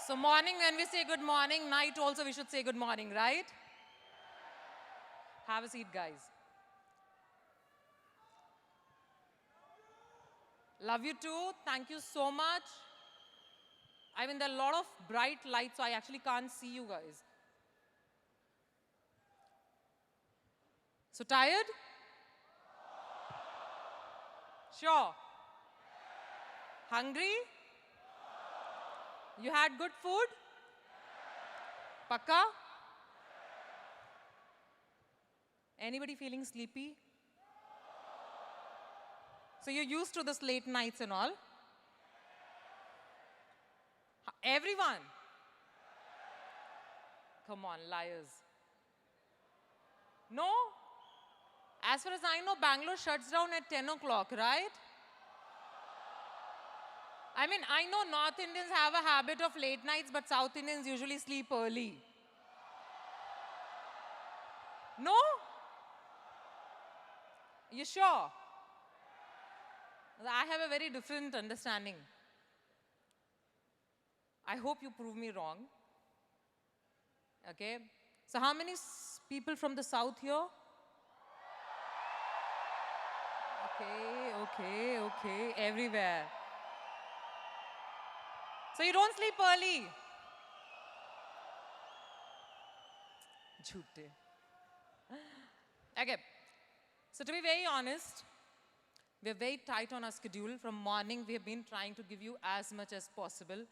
So morning when we say good morning, night also we should say good morning, right? Have a seat, guys. Love you too. Thank you so much. I mean, there are a lot of bright lights, so I actually can't see you guys. So tired? Sure. Hungry? You had good food? Pakka? Anybody feeling sleepy? So you're used to this late nights and all? Everyone? Come on, liars. No? As far as I know, Bangalore shuts down at 10 o'clock, right? I mean, I know North Indians have a habit of late nights, but South Indians usually sleep early. No? You sure? I have a very different understanding. I hope you prove me wrong. Okay? So how many people from the south here? Okay. Everywhere. So you don't sleep early? Jhoote. Okay. So to be very honest, we're very tight on our schedule. From morning, we have been trying to give you as much as possible.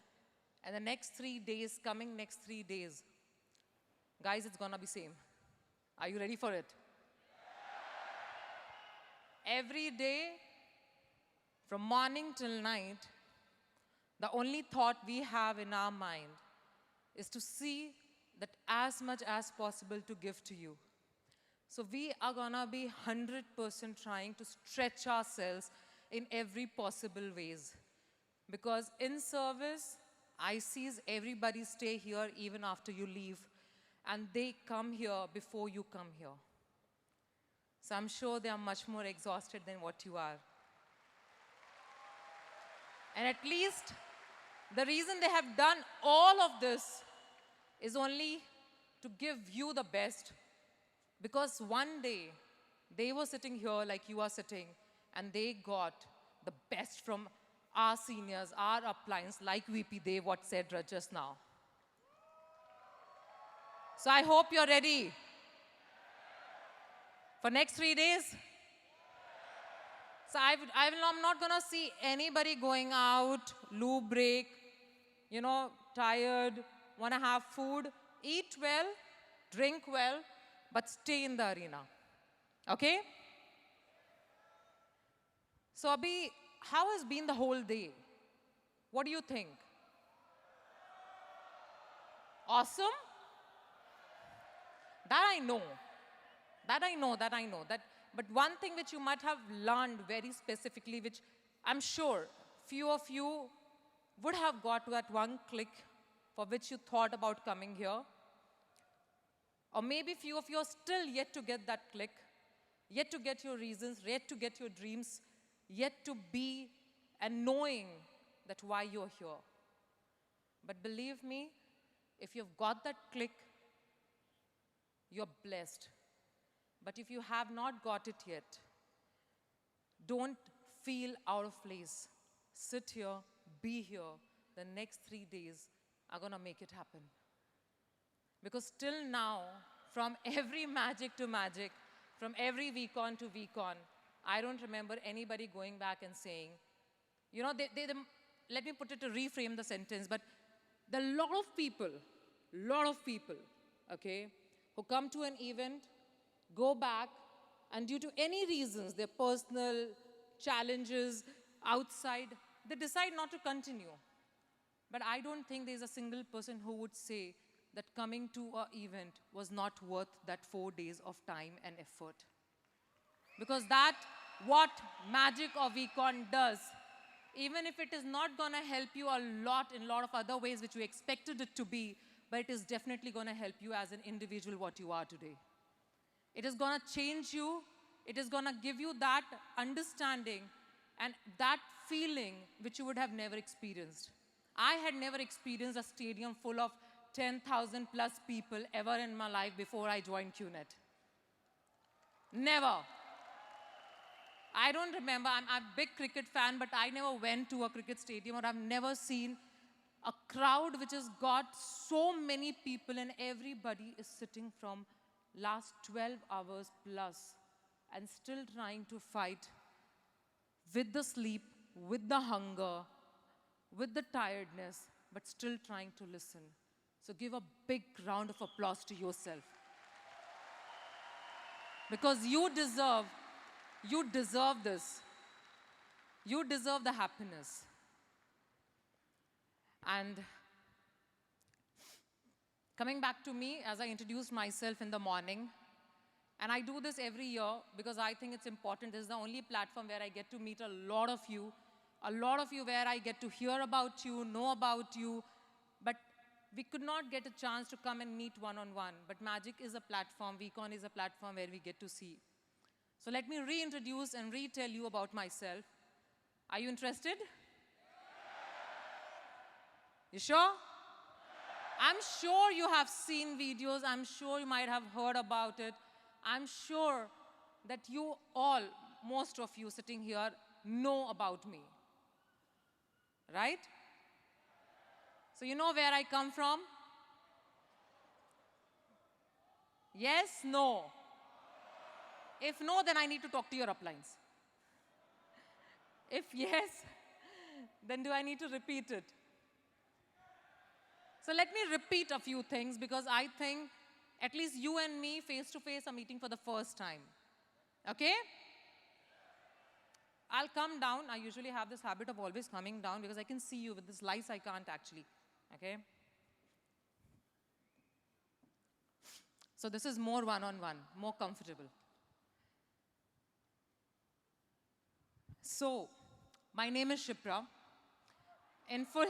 And the next 3 days, coming next 3 days, guys, it's gonna be same. Are you ready for it? Every day, from morning till night, the only thought we have in our mind is to see that as much as possible to give to you. So we are gonna be 100% trying to stretch ourselves in every possible ways. Because in service, I sees everybody stay here even after you leave, and they come here before you come here. So I'm sure they are much more exhausted than what you are. And at least the reason they have done all of this is only to give you the best. Because one day they were sitting here like you are sitting, and they got the best from our seniors, our uplines, like VP Dev, what said just now. So I hope you're ready for next 3 days. So I'm not gonna see anybody going out, loo break, tired, wanna have food. Eat well, drink well, but stay in the arena. Okay? So Abhi, how has been the whole day? What do you think? Awesome? That I know. But one thing which you might have learned very specifically, which I'm sure few of you would have got to that one click for which you thought about coming here. Or maybe few of you are still yet to get that click, yet to get your reasons, yet to get your dreams, yet to be and knowing that why you're here. But believe me, if you've got that click, you're blessed. But if you have not got it yet, don't feel out of place. Sit here, be here. The next 3 days are gonna make it happen. Because till now, from every magic to magic, from every week on to week on, I don't remember anybody going back and saying, let me put it to reframe the sentence, but there are a lot of people, okay, who come to an event, go back, and due to any reasons, their personal challenges outside, they decide not to continue. But I don't think there's a single person who would say that coming to an event was not worth that 4 days of time and effort. Because that, what magic of Econ does, even if it is not gonna help you a lot in a lot of other ways which you expected it to be, but it is definitely gonna help you as an individual what you are today. It is gonna change you, it is gonna give you that understanding and that feeling which you would have never experienced. I had never experienced a stadium full of 10,000 plus people ever in my life before I joined QNet. Never. I don't remember, I'm a big cricket fan, but I never went to a cricket stadium, or I've never seen a crowd which has got so many people and everybody is sitting from last 12 hours plus and still trying to fight with the sleep, with the hunger, with the tiredness, but still trying to listen. So give a big round of applause to yourself. Because you deserve this. You deserve the happiness. And coming back to me, as I introduced myself in the morning, and I do this every year because I think it's important. This is the only platform where I get to meet a lot of you where I get to hear about you, know about you, but we could not get a chance to come and meet one-on-one. But Magic is a platform, VCon is a platform where we get to see. So let me reintroduce and retell you about myself. Are you interested? You sure? I'm sure you have seen videos. I'm sure you might have heard about it. I'm sure that you all, most of you sitting here, know about me. Right? So you know where I come from? Yes? No? If no, then I need to talk to your uplines. If yes, then do I need to repeat it? So let me repeat a few things, because I think at least you and me face to face are meeting for the first time. Okay? I'll come down. I usually have this habit of always coming down because I can see you. With this lights, I can't actually. Okay? So this is more one-on-one, more comfortable. So, my name is Shipra. In full.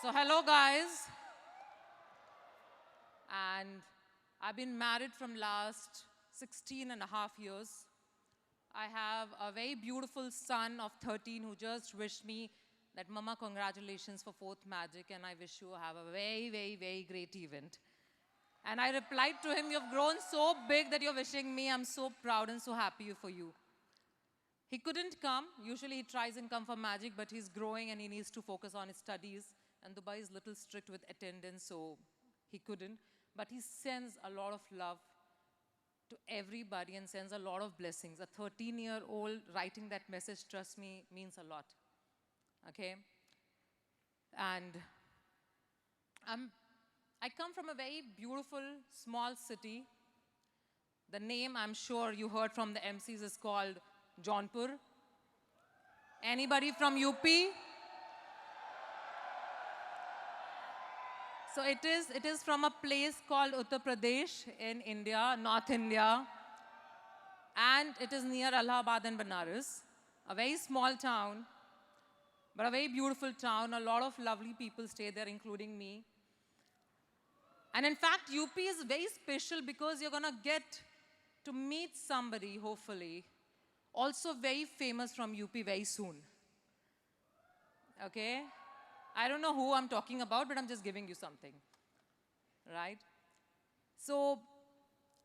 So hello guys. And I've been married from last 16 and a half years. I have a very beautiful son of 13 who just wished me that, Mama, congratulations for 4th Magic, and I wish you have a very, very, very great event. And I replied to him, you've grown so big that you're wishing me. I'm so proud and so happy for you. He couldn't come. Usually he tries and come for Magic, but he's growing and he needs to focus on his studies. And Dubai is a little strict with attendance, so he couldn't. But he sends a lot of love to everybody and sends a lot of blessings. A 13-year-old writing that message, trust me, means a lot. Okay? And I come from a very beautiful, small city. The name, I'm sure you heard from the MCs, is called Jaunpur. Anybody from UP? So it is from a place called Uttar Pradesh in India, North India. And it is near Allahabad and Banaras. A very small town, but a very beautiful town. A lot of lovely people stay there, including me. And in fact, UP is very special because you're going to get to meet somebody, hopefully, also very famous from UP very soon. Okay? I don't know who I'm talking about, but I'm just giving you something. Right? So,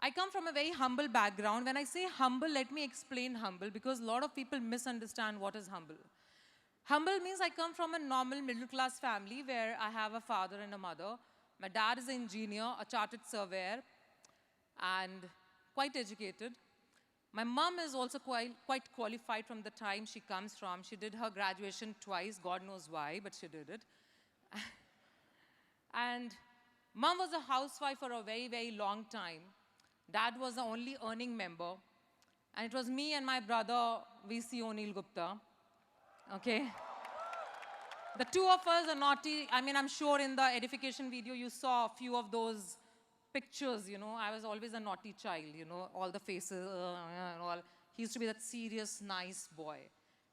I come from a very humble background. When I say humble, let me explain humble, because a lot of people misunderstand what is humble. Humble means I come from a normal middle-class family where I have a father and a mother. My dad is an engineer, a chartered surveyor, and quite educated. My mom is also quite qualified from the time she comes from. She did her graduation twice, God knows why, but she did it. And mom was a housewife for a very, very long time. Dad was the only earning member. And it was me and my brother, VC O'Neill Gupta. Okay? The two of us are naughty. I mean, I'm sure in the edification video you saw a few of those pictures, you know. I was always a naughty child, you know, all the faces and all. He used to be that serious, nice boy.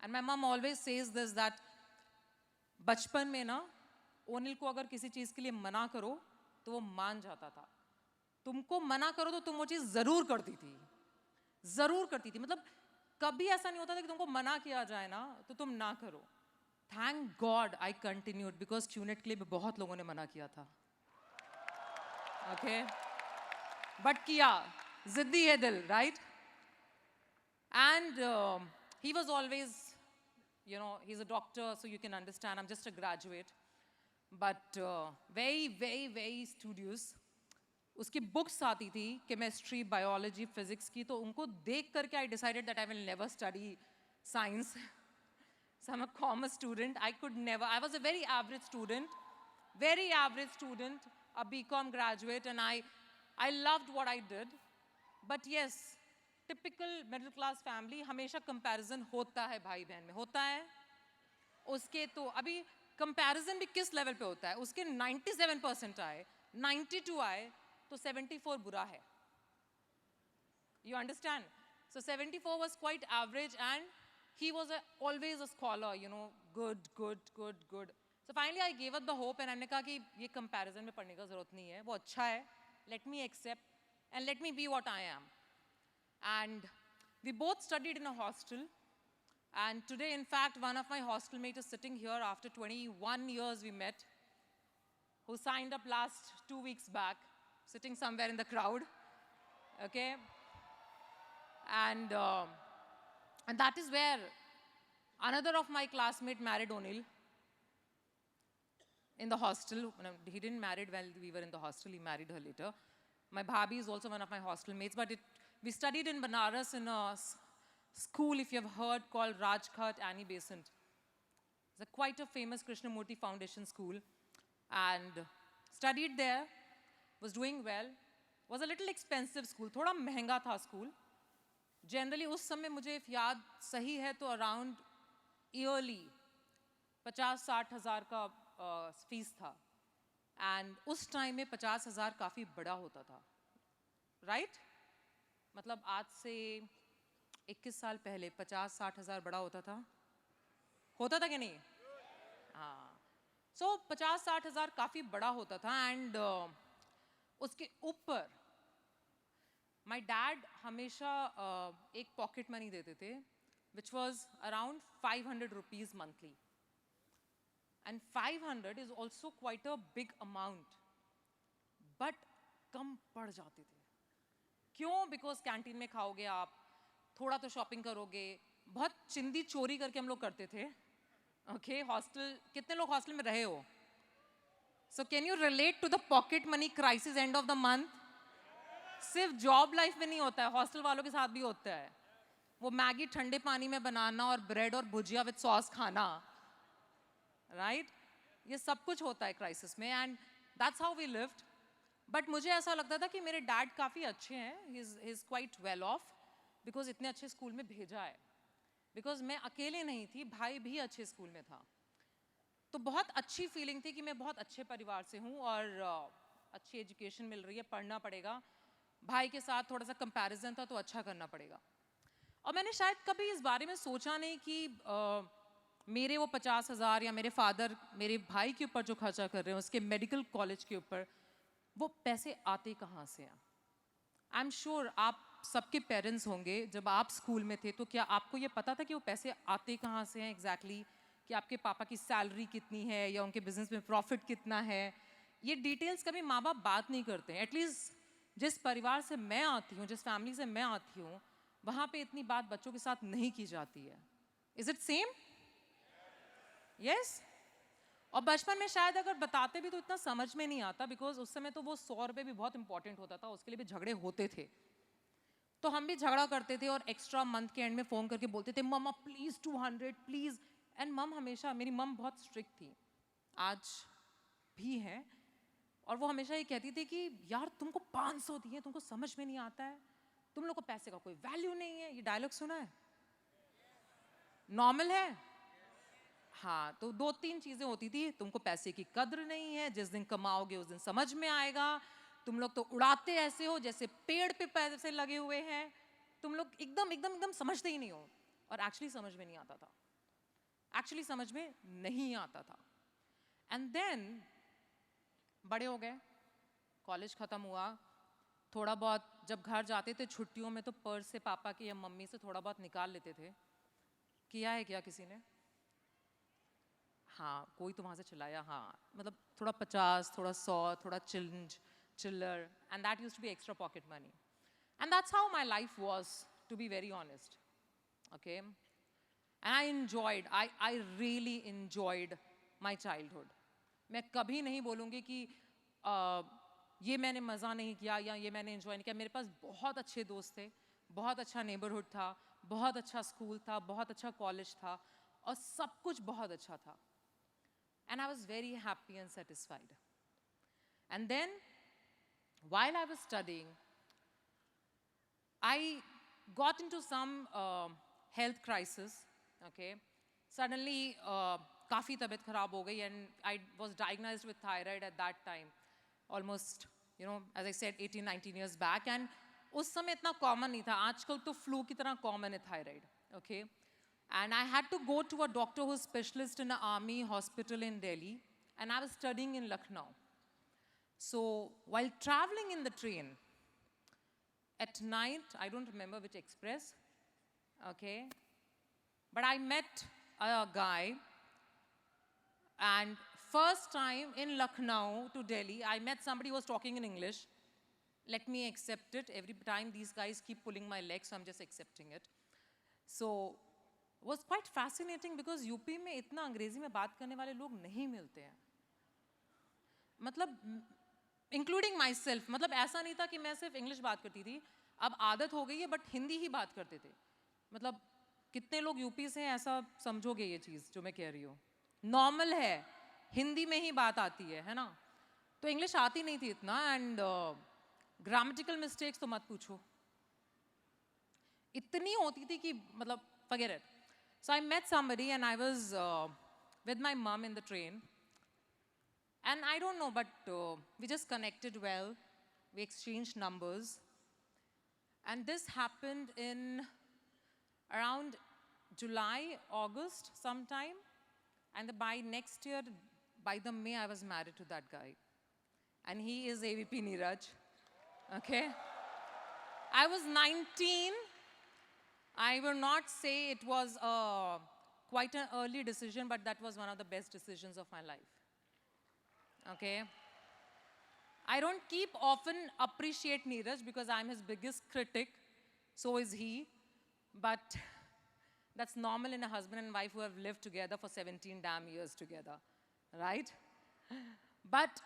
And my mom always says this, that बचपन में ना O'Neill को अगर किसी चीज़ के लिए मना करो तो वो मान जाता था. तुमको मना करो तो तुम वो चीज़ ज़रूर करती थी. ज़रूर करती थी. मतलब कभी ऐसा नहीं होता था कि तुमको मना किया जाए ना तो तुम ना करो. Thank God I continued, because QNet के लिए भी बहुत लोगों ने मना किया था, ओके बट किया, जिद्दी है दिल, right? And he was always, you know, he's a doctor, so you can understand, I'm just a graduate, but very, very, very studious. उसकी बुक्स आती थी केमिस्ट्री, बायोलॉजी, फिजिक्स की, तो उनको देख करके I decided that I will never study science. So I'm a commerce student. I could never, I was a very average student, a BCom graduate, and I loved what I did. But yes, typical middle class family, हमेशा comparison होता है भाई बहन में, होता है. उसके तो अभी comparison भी किस लेवल पे होता है? उसके 97% आए, 92 आए, तो 74 बुरा है. You understand? So 74 was quite average, and he was always a scholar, you know, good. So finally I gave up the hope, and मैंने कहा कि ये comparison में पढ़ने का ज़रूरत नहीं है, वो अच्छा है, let me accept and let me be what I am. And we both studied in a hostel, and today in fact one of my hostel mates is sitting here after 21 years we met, who signed up last 2 weeks back, sitting somewhere in the crowd, okay? And that is where another of my classmates married Onil in the hostel. No, he didn't marry while we were in the hostel, he married her later. My bhabhi is also one of my hostel mates, but we studied in Banaras in a school, if you have heard, called Rajghat Annie Besant. It's quite a famous Krishnamurti Foundation school, and studied there, was doing well. Was a little expensive school, थोड़ा महंगा था school. Generally उस समय मुझे याद सही है तो around yearly 50-60 हज़ार का फीस था, and उस टाइम में 50,000 काफ़ी बड़ा होता था, right? मतलब आज से 21 साल पहले 50-60 हज़ार बड़ा होता था कि नहीं? हाँ, so 50-60 हज़ार काफ़ी बड़ा होता था, and उसके ऊपर my dad हमेशा एक pocket money देते थे, which was around 500 rupees monthly. And 500 is also quite a big amount, but कम पड़ जाते थे. क्यों? Because कैंटीन में खाओगे आप, थोड़ा तो शॉपिंग करोगे, बहुत चिंदी चोरी करके हम लोग करते थे. Okay, हॉस्टल, कितने लोग हॉस्टल में रहे हो? So can you relate to the pocket money crisis end of the month? सिर्फ जॉब लाइफ में नहीं होता है, हॉस्टल वालों के साथ भी होता है. वो मैगी ठंडे पानी में बनाना और ब्रेड और भुजिया विद सॉस खाना, राइट? ये सब कुछ होता है क्राइसिस में, and that's how we lived. But मुझे ऐसा लगता था कि मेरे डैड काफ़ी अच्छे हैं, he is quite well of, because इतने अच्छे स्कूल में भेजा है. बिकॉज मैं अकेले नहीं थी, भाई भी अच्छे स्कूल में था, तो बहुत अच्छी फीलिंग थी कि मैं बहुत अच्छे परिवार से हूँ और अच्छी एजुकेशन मिल रही है, पढ़ना पड़ेगा. भाई के साथ थोड़ा सा कंपैरिजन था, तो अच्छा करना पड़ेगा. और मैंने शायद कभी इस बारे में सोचा नहीं कि मेरे वो 50,000 या मेरे फादर मेरे भाई के ऊपर जो खर्चा कर रहे हैं उसके मेडिकल कॉलेज के ऊपर, वो पैसे आते कहाँ से हैं. आई एम श्योर आप सबके पेरेंट्स होंगे, जब आप स्कूल में थे तो क्या आपको ये पता था कि वो पैसे आते कहाँ से हैं एग्जैक्टली, कि आपके पापा की सैलरी कितनी है या उनके बिजनेस में प्रॉफिट कितना है? ये डिटेल्स कभी माँ बाप बात नहीं करते हैं. एटलीस्ट जिस परिवार से मैं आती हूँ, जिस फैमिली से मैं आती हूँ, वहाँ पे इतनी बात बच्चों के साथ नहीं की जाती है. Is it same? यस. और बचपन में शायद अगर बताते भी तो इतना समझ में नहीं आता, बिकॉज उस समय तो वो 100 रुपये भी बहुत इंपॉर्टेंट होता था, उसके लिए भी झगड़े होते थे. तो हम भी झगड़ा करते थे और एक्स्ट्रा मंथ के एंड में फ़ोन करके बोलते थे मम्मा प्लीज़ 200 प्लीज़. एंड मम हमेशा, मेरी मम बहुत स्ट्रिक्ट थी, आज भी है, और वो हमेशा ये कहती थी कि यार तुमको 500 दिए, तुमको समझ में नहीं आता है, तुम लोग को पैसे का कोई वैल्यू नहीं है. ये डायलॉग सुना है? नॉर्मल है. हाँ, तो 2-3 चीज़ें होती थी. तुमको पैसे की कद्र नहीं है, जिस दिन कमाओगे उस दिन समझ में आएगा, तुम लोग तो उड़ाते ऐसे हो जैसे पेड़ पे पैसे लगे हुए हैं, तुम लोग एकदम समझते ही नहीं हो. और एक्चुअली समझ में नहीं आता था, एक्चुअली समझ में नहीं आता था. एंड देन बड़े हो गए, कॉलेज ख़त्म हुआ, थोड़ा बहुत जब घर जाते थे छुट्टियों में तो पर्स से पापा की या मम्मी से थोड़ा बहुत निकाल लेते थे. किया है क्या किसी ने? हाँ कोई तो वहाँ से चिल्लाया, हाँ मतलब थोड़ा 50, थोड़ा 100, थोड़ा चिल्लर, and that used to be extra pocket money. And that's how my life was, to be very honest. Okay? And I really enjoyed my childhood. मैं कभी नहीं बोलूँगी कि ये मैंने मज़ा नहीं किया या ये मैंने enjoy नहीं किया. मेरे पास बहुत अच्छे दोस्त थे, बहुत अच्छा neighborhood था, बहुत अच्छा school था, बहुत अच्छा college था और सब कुछ बहुत अच्छा था. And I was very happy and satisfied. And then, while I was studying, I got into some health crisis, okay? Suddenly, काफ़ी तबीयत खराब हो गई and I was diagnosed with thyroid at that time, almost, as I said, 18, 19 years back. And उस समय इतना common नहीं था. आजकल तो flu की तरह common है thyroid, okay? And I had to go to a doctor who's specialist in an army hospital in Delhi, and I was studying in Lucknow. So while traveling in the train, at night, I don't remember which express, okay, but I met a guy, and first time in Lucknow to Delhi, I met somebody who was talking in English. Let me accept it. Every time these guys keep pulling my leg, so I'm just accepting it. So it was quite fascinating because UP में इतना अंग्रेजी में बात करने वाले लोग नहीं मिलते हैं. मतलब इंक्लूडिंग माई सेल्फ, मतलब ऐसा नहीं था कि मैं सिर्फ इंग्लिश बात करती थी, अब आदत हो गई है बट हिंदी ही बात करते थे. मतलब कितने लोग यूपी से हैं ऐसा समझोगे ये चीज़ जो मैं कह रही हूँ. नॉर्मल है, हिंदी में ही बात आती है ना. तो इंग्लिश आती नहीं थी इतना एंड ग्रामेटिकल मिस्टेक्स तो मत पूछो, इतनी होती थी कि मतलब forget it. So I met somebody and I was with my mom in the train. And I don't know, but we just connected well. We exchanged numbers. And this happened in around July, August sometime. And by next year, by the May, I was married to that guy. And he is AVP Neeraj. Okay? I was 19. I will not say it was quite an early decision, but that was one of the best decisions of my life. Okay? I don't keep often appreciate Neeraj because I'm his biggest critic. So is he. But that's normal in a husband and wife who have lived together for 17 damn years together. Right? But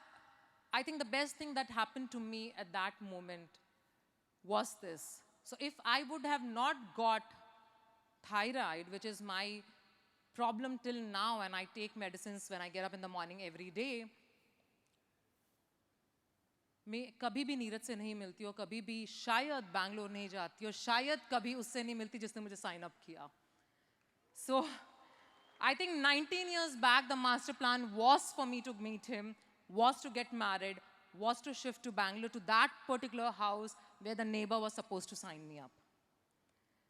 I think the best thing that happened to me at that moment was this. So if I would have not got thyroid, which is my problem till now, and I take medicines when I get up in the morning every day, मैं कभी भी नीरज से नहीं मिलती और कभी भी शायद बैंगलोर नहीं जाती और शायद कभी उससे नहीं मिलती जिसने मुझे साइन अप किया. So I think 19 years back the master plan was for me to meet him, was to get married, was to shift to Bangalore to that particular house where the neighbor was supposed to sign me up.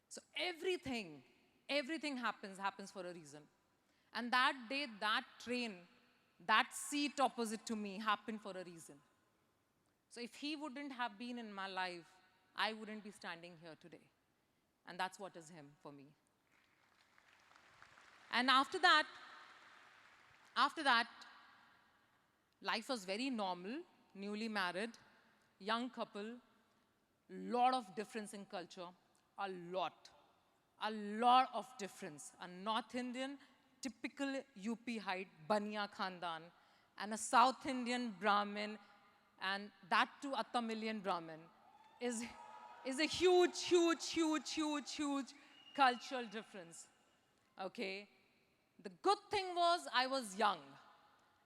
So everything happens for a reason. And that day, that train, that seat opposite to me happened for a reason. So if he wouldn't have been in my life, I wouldn't be standing here today. And that's what is him for me. And after that, life was very normal, newly married, young couple, lot of difference in culture, a lot of difference. A North Indian, typical UP height, Baniya Khandan, and a South Indian Brahmin, and that too a Tamilian Brahmin, is a huge cultural difference, okay? The good thing was I was young.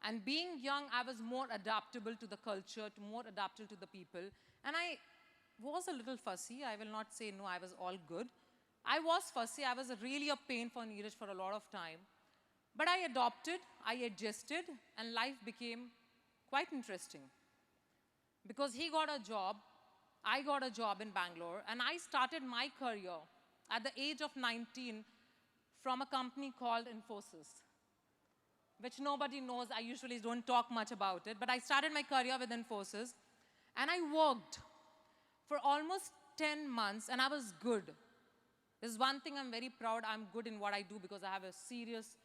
And being young, I was more adaptable to the culture, more adaptable to the people. And I was a little fussy. I will not say no, I was all good. I was fussy. I was really a pain for Neeraj for a lot of time. But I adopted, I adjusted, and life became quite interesting. Because he got a job, I got a job in Bangalore, and I started my career at the age of 19 from a company called Infosys, which nobody knows. I usually don't talk much about it, but I started my career with Infosys, and I worked for almost 10 months, and I was good. There's one thing I'm very proud, I'm good in what I do because I have a serious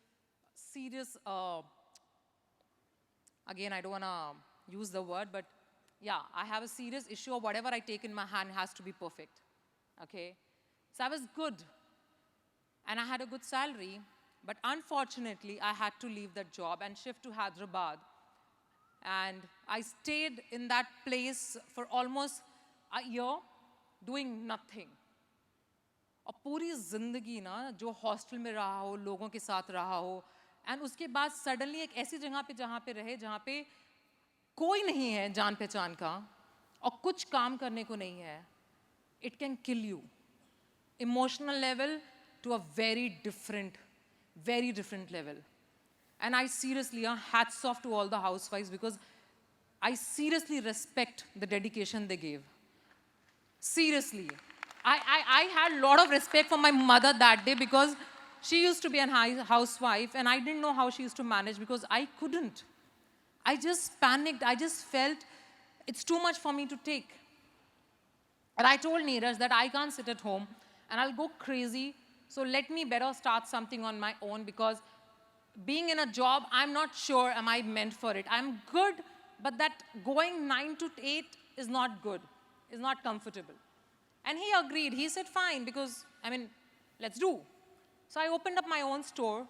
serious, again, I don't want to use the word, but yeah, I have a serious issue of whatever I take in my hand has to be perfect. Okay? So I was good and I had a good salary, but unfortunately, I had to leave that job and shift to Hyderabad. And I stayed in that place for almost a year doing nothing. और पूरी ज़िंदगी ना जो hostel में रहा हो, लोगों के साथ रहा हो, एंड उसके बाद सडनली एक ऐसी जगह पे जहाँ पे रहे जहाँ पे कोई नहीं है जान पहचान का और कुछ काम करने को नहीं है, it can kill you emotional level to a very different level. And I seriously, hats off to all the housewives because I seriously respect the dedication they gave. Seriously. I had a lot of respect for my mother that day because she used to be a housewife and I didn't know how she used to manage because I couldn't. I just panicked. I just felt it's too much for me to take. And I told Neeraj that I can't sit at home and I'll go crazy. So let me better start something on my own because being in a job, I'm not sure am I meant for it. I'm good, but that going 9 to 8 is not good, is not comfortable. And he agreed. He said, fine, because, I mean, let's do. So I opened up my own store.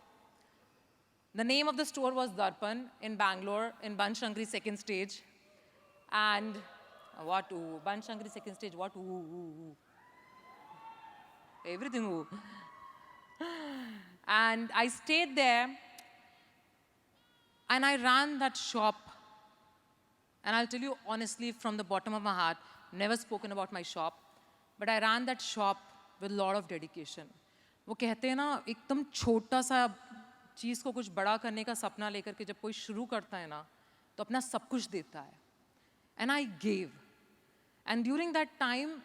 The name of the store was Darpan in Bangalore, in Banshankari second stage. And what? Ooh, Banshankari second stage, what? Ooh. Everything ooh. And I stayed there. And I ran that shop. And I'll tell you honestly, from the bottom of my heart, never spoken about my shop, but I ran that shop with a lot of dedication. वो कहते हैं ना एकदम छोटा सा चीज़ को कुछ बड़ा करने का सपना लेकर के जब कोई शुरू करता है ना तो अपना सब कुछ देता है. And I gave. And during that time,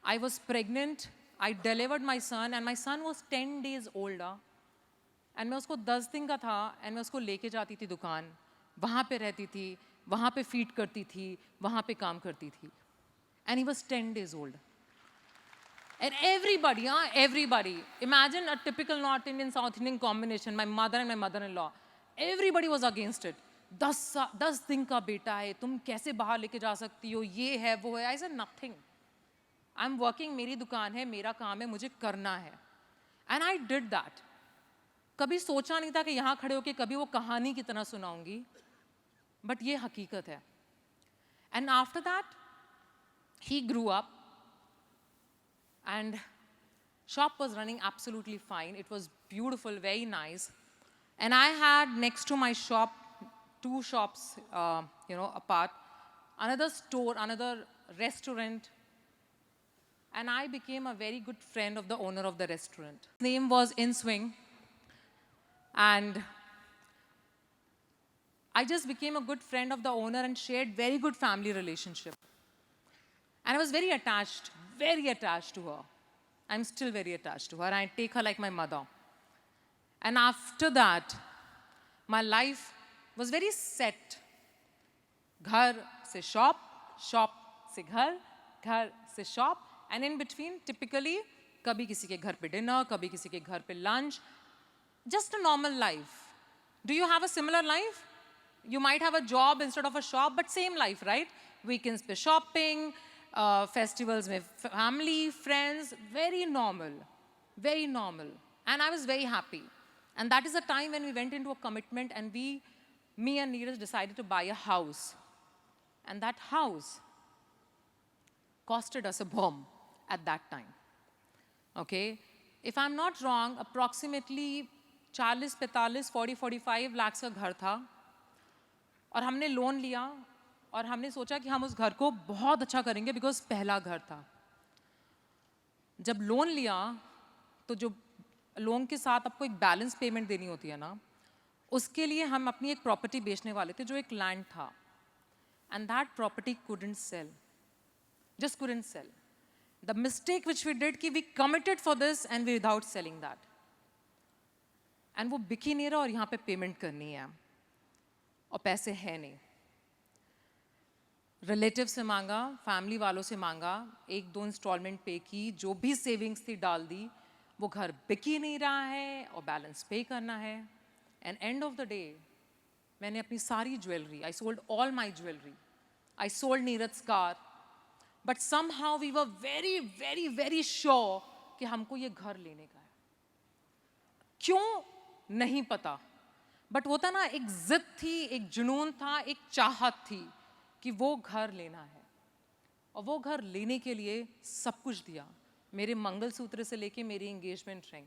I was pregnant. I delivered my son, and my son was 10 days older. And मैं उसको 10 दिन का था एंड मैं उसको लेके जाती थी दुकान, वहाँ पे रहती थी, वहाँ पे फीड करती थी, वहाँ पे काम करती थी. And he was 10 days old. And everybody, imagine a typical North Indian, South Indian combination, my mother and my mother-in-law, everybody was against it. 10 दिन का बेटा है, तुम कैसे बाहर लेके जा सकती हो, ये है, वो है. I said nothing. I'm working, मेरी दुकान है, मेरा काम है, मुझे करना है. And I did that. कभी सोचा नहीं था कि यहाँ खड़े होकर कभी वो कहानी की तरह सुनाऊंगी, बट ये हकीकत है. And after that he grew up and shop was running absolutely fine. It was beautiful, very nice. And I had next to my shop, 2 shops, apart, another store, another restaurant. And I became a very good friend of the owner of the restaurant. His name was In Swing. And I just became a good friend of the owner and shared very good family relationship. And I was very attached to her. I'm still very attached to her. I take her like my mother. And after that, my life was very set. Ghar se shop, shop se ghar, ghar se shop. And in between, typically, kabhi kisi ke ghar pe dinner, kabhi kisi ke ghar pe lunch. Just a normal life. Do you have a similar life? You might have a job instead of a shop, but same life, right? Weekends pe shopping, festivals mein family, friends, very normal. Very normal. And I was very happy. And that is the time when we went into a commitment and me and Neeraj decided to buy a house. And that house costed us a bomb at that time. Okay? If I'm not wrong, approximately 40, 45, 45 lakhs का घर था. और हमने loan लिया और हमने सोचा कि हम उस घर को बहुत अच्छा करेंगे बिकॉज पहला घर था. जब लोन लिया तो जो लोन के साथ आपको एक बैलेंस पेमेंट देनी होती है ना, उसके लिए हम अपनी एक प्रॉपर्टी बेचने वाले थे जो एक लैंड था. And that property couldn't sell, just couldn't sell. The mistake which we did कि we committed for this and we without selling that. And वो बिक ही नहीं रहा और यहाँ पे पेमेंट करनी है और पैसे है नहीं. रिलेटिव से मांगा, फैमिली वालों से मांगा, 1-2 इंस्टॉलमेंट पे की, जो भी सेविंग्स थी डाल दी. वो घर बिक ही नहीं रहा है और बैलेंस पे करना है. And end of the day, मैंने अपनी सारी jewelry, I sold all my jewelry. I sold Neeraj's car. But somehow we were very, very, very sure कि हमको ये घर लेने का है. क्यों नहीं पता. बट वो था ना, एक जिद थी, एक जुनून था, एक चाहत थी कि वो घर लेना है. और वो घर लेने के लिए सब कुछ दिया. मेरे मंगलसूत्र से लेके मेरी engagement ring.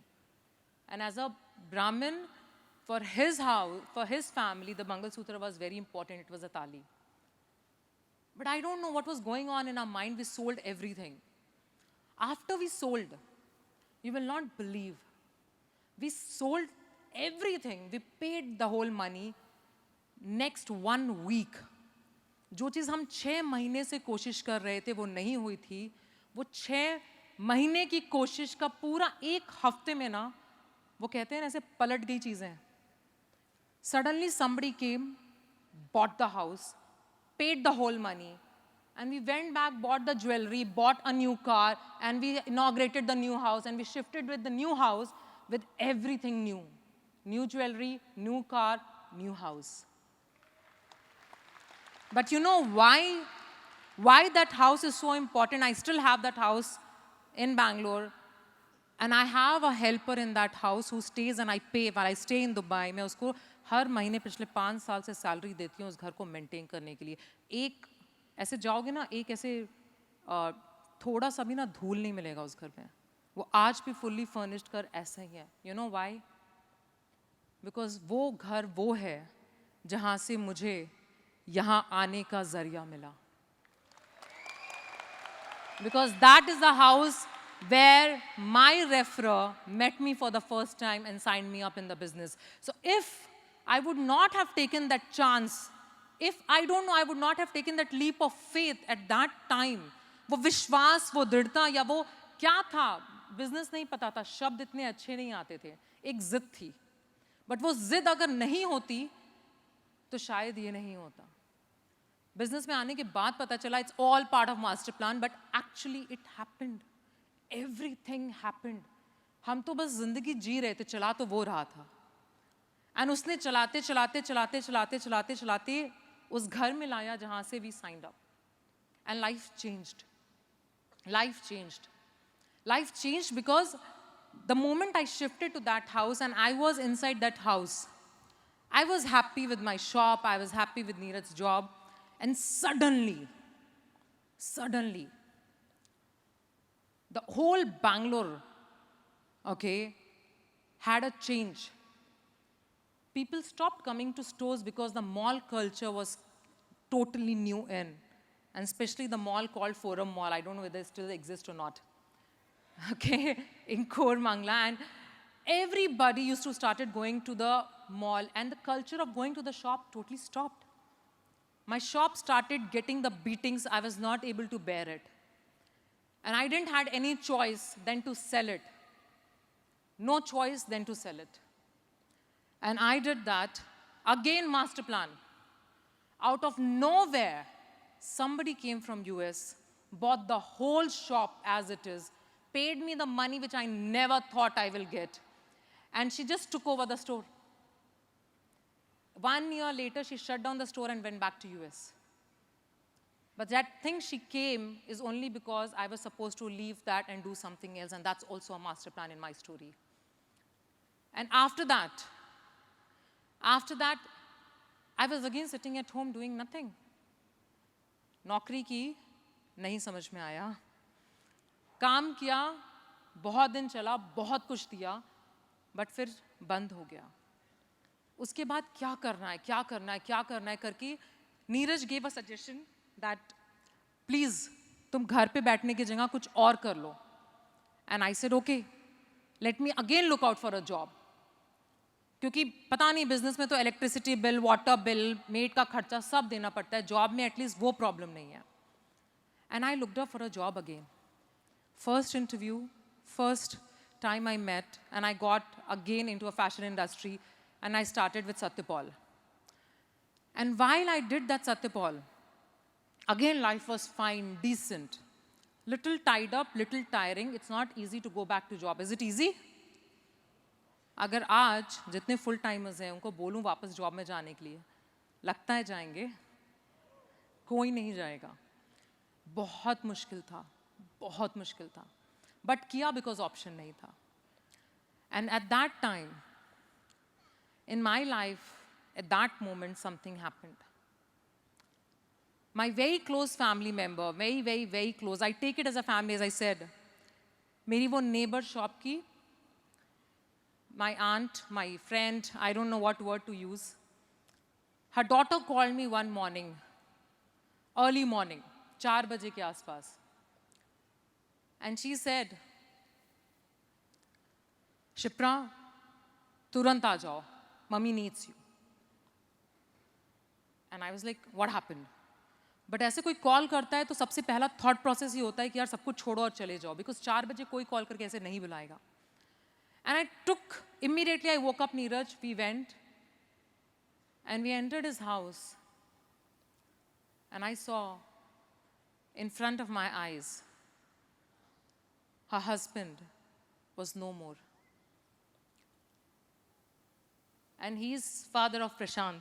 And as a Brahmin, for his house, for his family, the Mangalsutra was very important. It was a tali. But I don't know what was going on in our mind. We sold everything. After we sold, you will not believe. We sold everything. We paid the whole money. Next 1 week, जो चीज़ हम 6 महीने से कोशिश कर रहे थे वो नहीं हुई थी, वो 6 महीने की कोशिश का पूरा 1 हफ्ते में ना, वो कहते हैं ऐसे पलट गई चीज़ें. Suddenly somebody came, bought the house, paid the whole money, and we went back, bought the jewelry, bought a new car, and we inaugurated the new house, and we shifted with the new house with everything new. New jewelry, new car, new house. But you know why that house is so important? I still have that house in Bangalore. And I have a helper in that house who stays and I pay while I stay in Dubai. मैं उसको हर महीने पिछले 5 साल से salary देती हूँ उस घर को मेंटेन करने के लिए. एक ऐसे जाओगे ना, एक ऐसे थोड़ा सा भी ना धूल नहीं मिलेगा उस घर में. वो आज भी फुल्ली फर्निश्ड कर ऐसा ही है. You know why? Because वो घर वो है जहाँ से मुझे यहाँ आने का जरिया मिला. Because that is the house where my referrer met me for the first time and signed me up in the business. So if I would not have taken that chance, I would not have taken that leap of faith at that time. वो विश्वास, वो दृढ़ता या वो क्या था, business नहीं पता था, शब्द इतने अच्छे नहीं आते थे, एक जिद थी. बट वो जिद अगर नहीं होती तो शायद ये नहीं होता. बिजनेस में आने के बाद पता चला it's all part of master plan, but actually it happened. Everything happened. हम तो बस जिंदगी जी रहे थे, चला तो वो रहा था. एंड उसने चलाते चलाते चलाते चलाते चलाते चलाते उस घर में लाया जहाँ से we signed up. And life changed. Life changed. Life changed because the moment I shifted to that house and I was inside that house, I was happy with my shop, I was happy with Neeraj's job, and suddenly, the whole Bangalore, okay, had a change. People stopped coming to stores because the mall culture was totally new in. And especially the mall called Forum Mall. I don't know whether it still exists or not. Okay, in Koramangala. And everybody used to started going to the mall. And the culture of going to the shop totally stopped. My shop started getting the beatings. I was not able to bear it. And I didn't had any choice than to sell it. No choice than to sell it. And I did that. Again, master plan. Out of nowhere, somebody came from US, bought the whole shop as it is, paid me the money which I never thought I will get. And she just took over the store. 1 year later, she shut down the store and went back to US. But that thing she came is only because I was supposed to leave that and do something else, and that's also a master plan in my story. And after that, I was again sitting at home doing nothing. नौकरी की नहीं समझ में आया. काम किया, बहुत दिन चला, बहुत कुछ दिया, बट फिर बंद हो गया. उसके बाद क्या करना है करके Neeraj gave a suggestion that please तुम घर पे बैठने की जगह कुछ और कर लो. And I said okay, let me again look out for a job. क्योंकि पता नहीं बिजनेस में तो electricity bill, water bill, made का खर्चा सब देना पड़ता है. जॉब में एटलीस्ट वो प्रॉब्लम नहीं है. And I looked up for a job again. First interview, first time I met and I got again into a fashion industry and I started with Satyapal. And while I did that Satyapal, again life was fine, decent, little tied up, little tiring. It's not easy to go back to job. Is it easy? अगर आज जितने full timers हैं उनको बोलूं वापस job में जाने के लिए, लगता है जाएंगे? कोई नहीं जाएगा। बहुत मुश्किल था, बहुत मुश्किल था, बट किया बिकॉज ऑप्शन नहीं था। And at that time in my life, at that moment, something happened. My very close family member, very, very, very close, I take it as a family, as I said, मेरी वो neighbor shop की, my aunt, my friend, I don't know what word to use. Her daughter called me one morning, early morning, 4 बजे के आसपास. And she said, Shipra, तुरंत आ जाओ. Mummy needs you. And I was like, what happened? But ऐसे कोई call करता है तो सबसे पहला थॉट प्रोसेस ही होता है कि यार सब कुछ छोड़ो और चले जाओ, बिकॉज 4 बजे कोई कॉल करके ऐसे नहीं बुलाएगा. And I took, immediately I woke up Neeraj, we went, and we entered his house. And I saw, in front of my eyes, her husband was no more. And he's father of Prashant.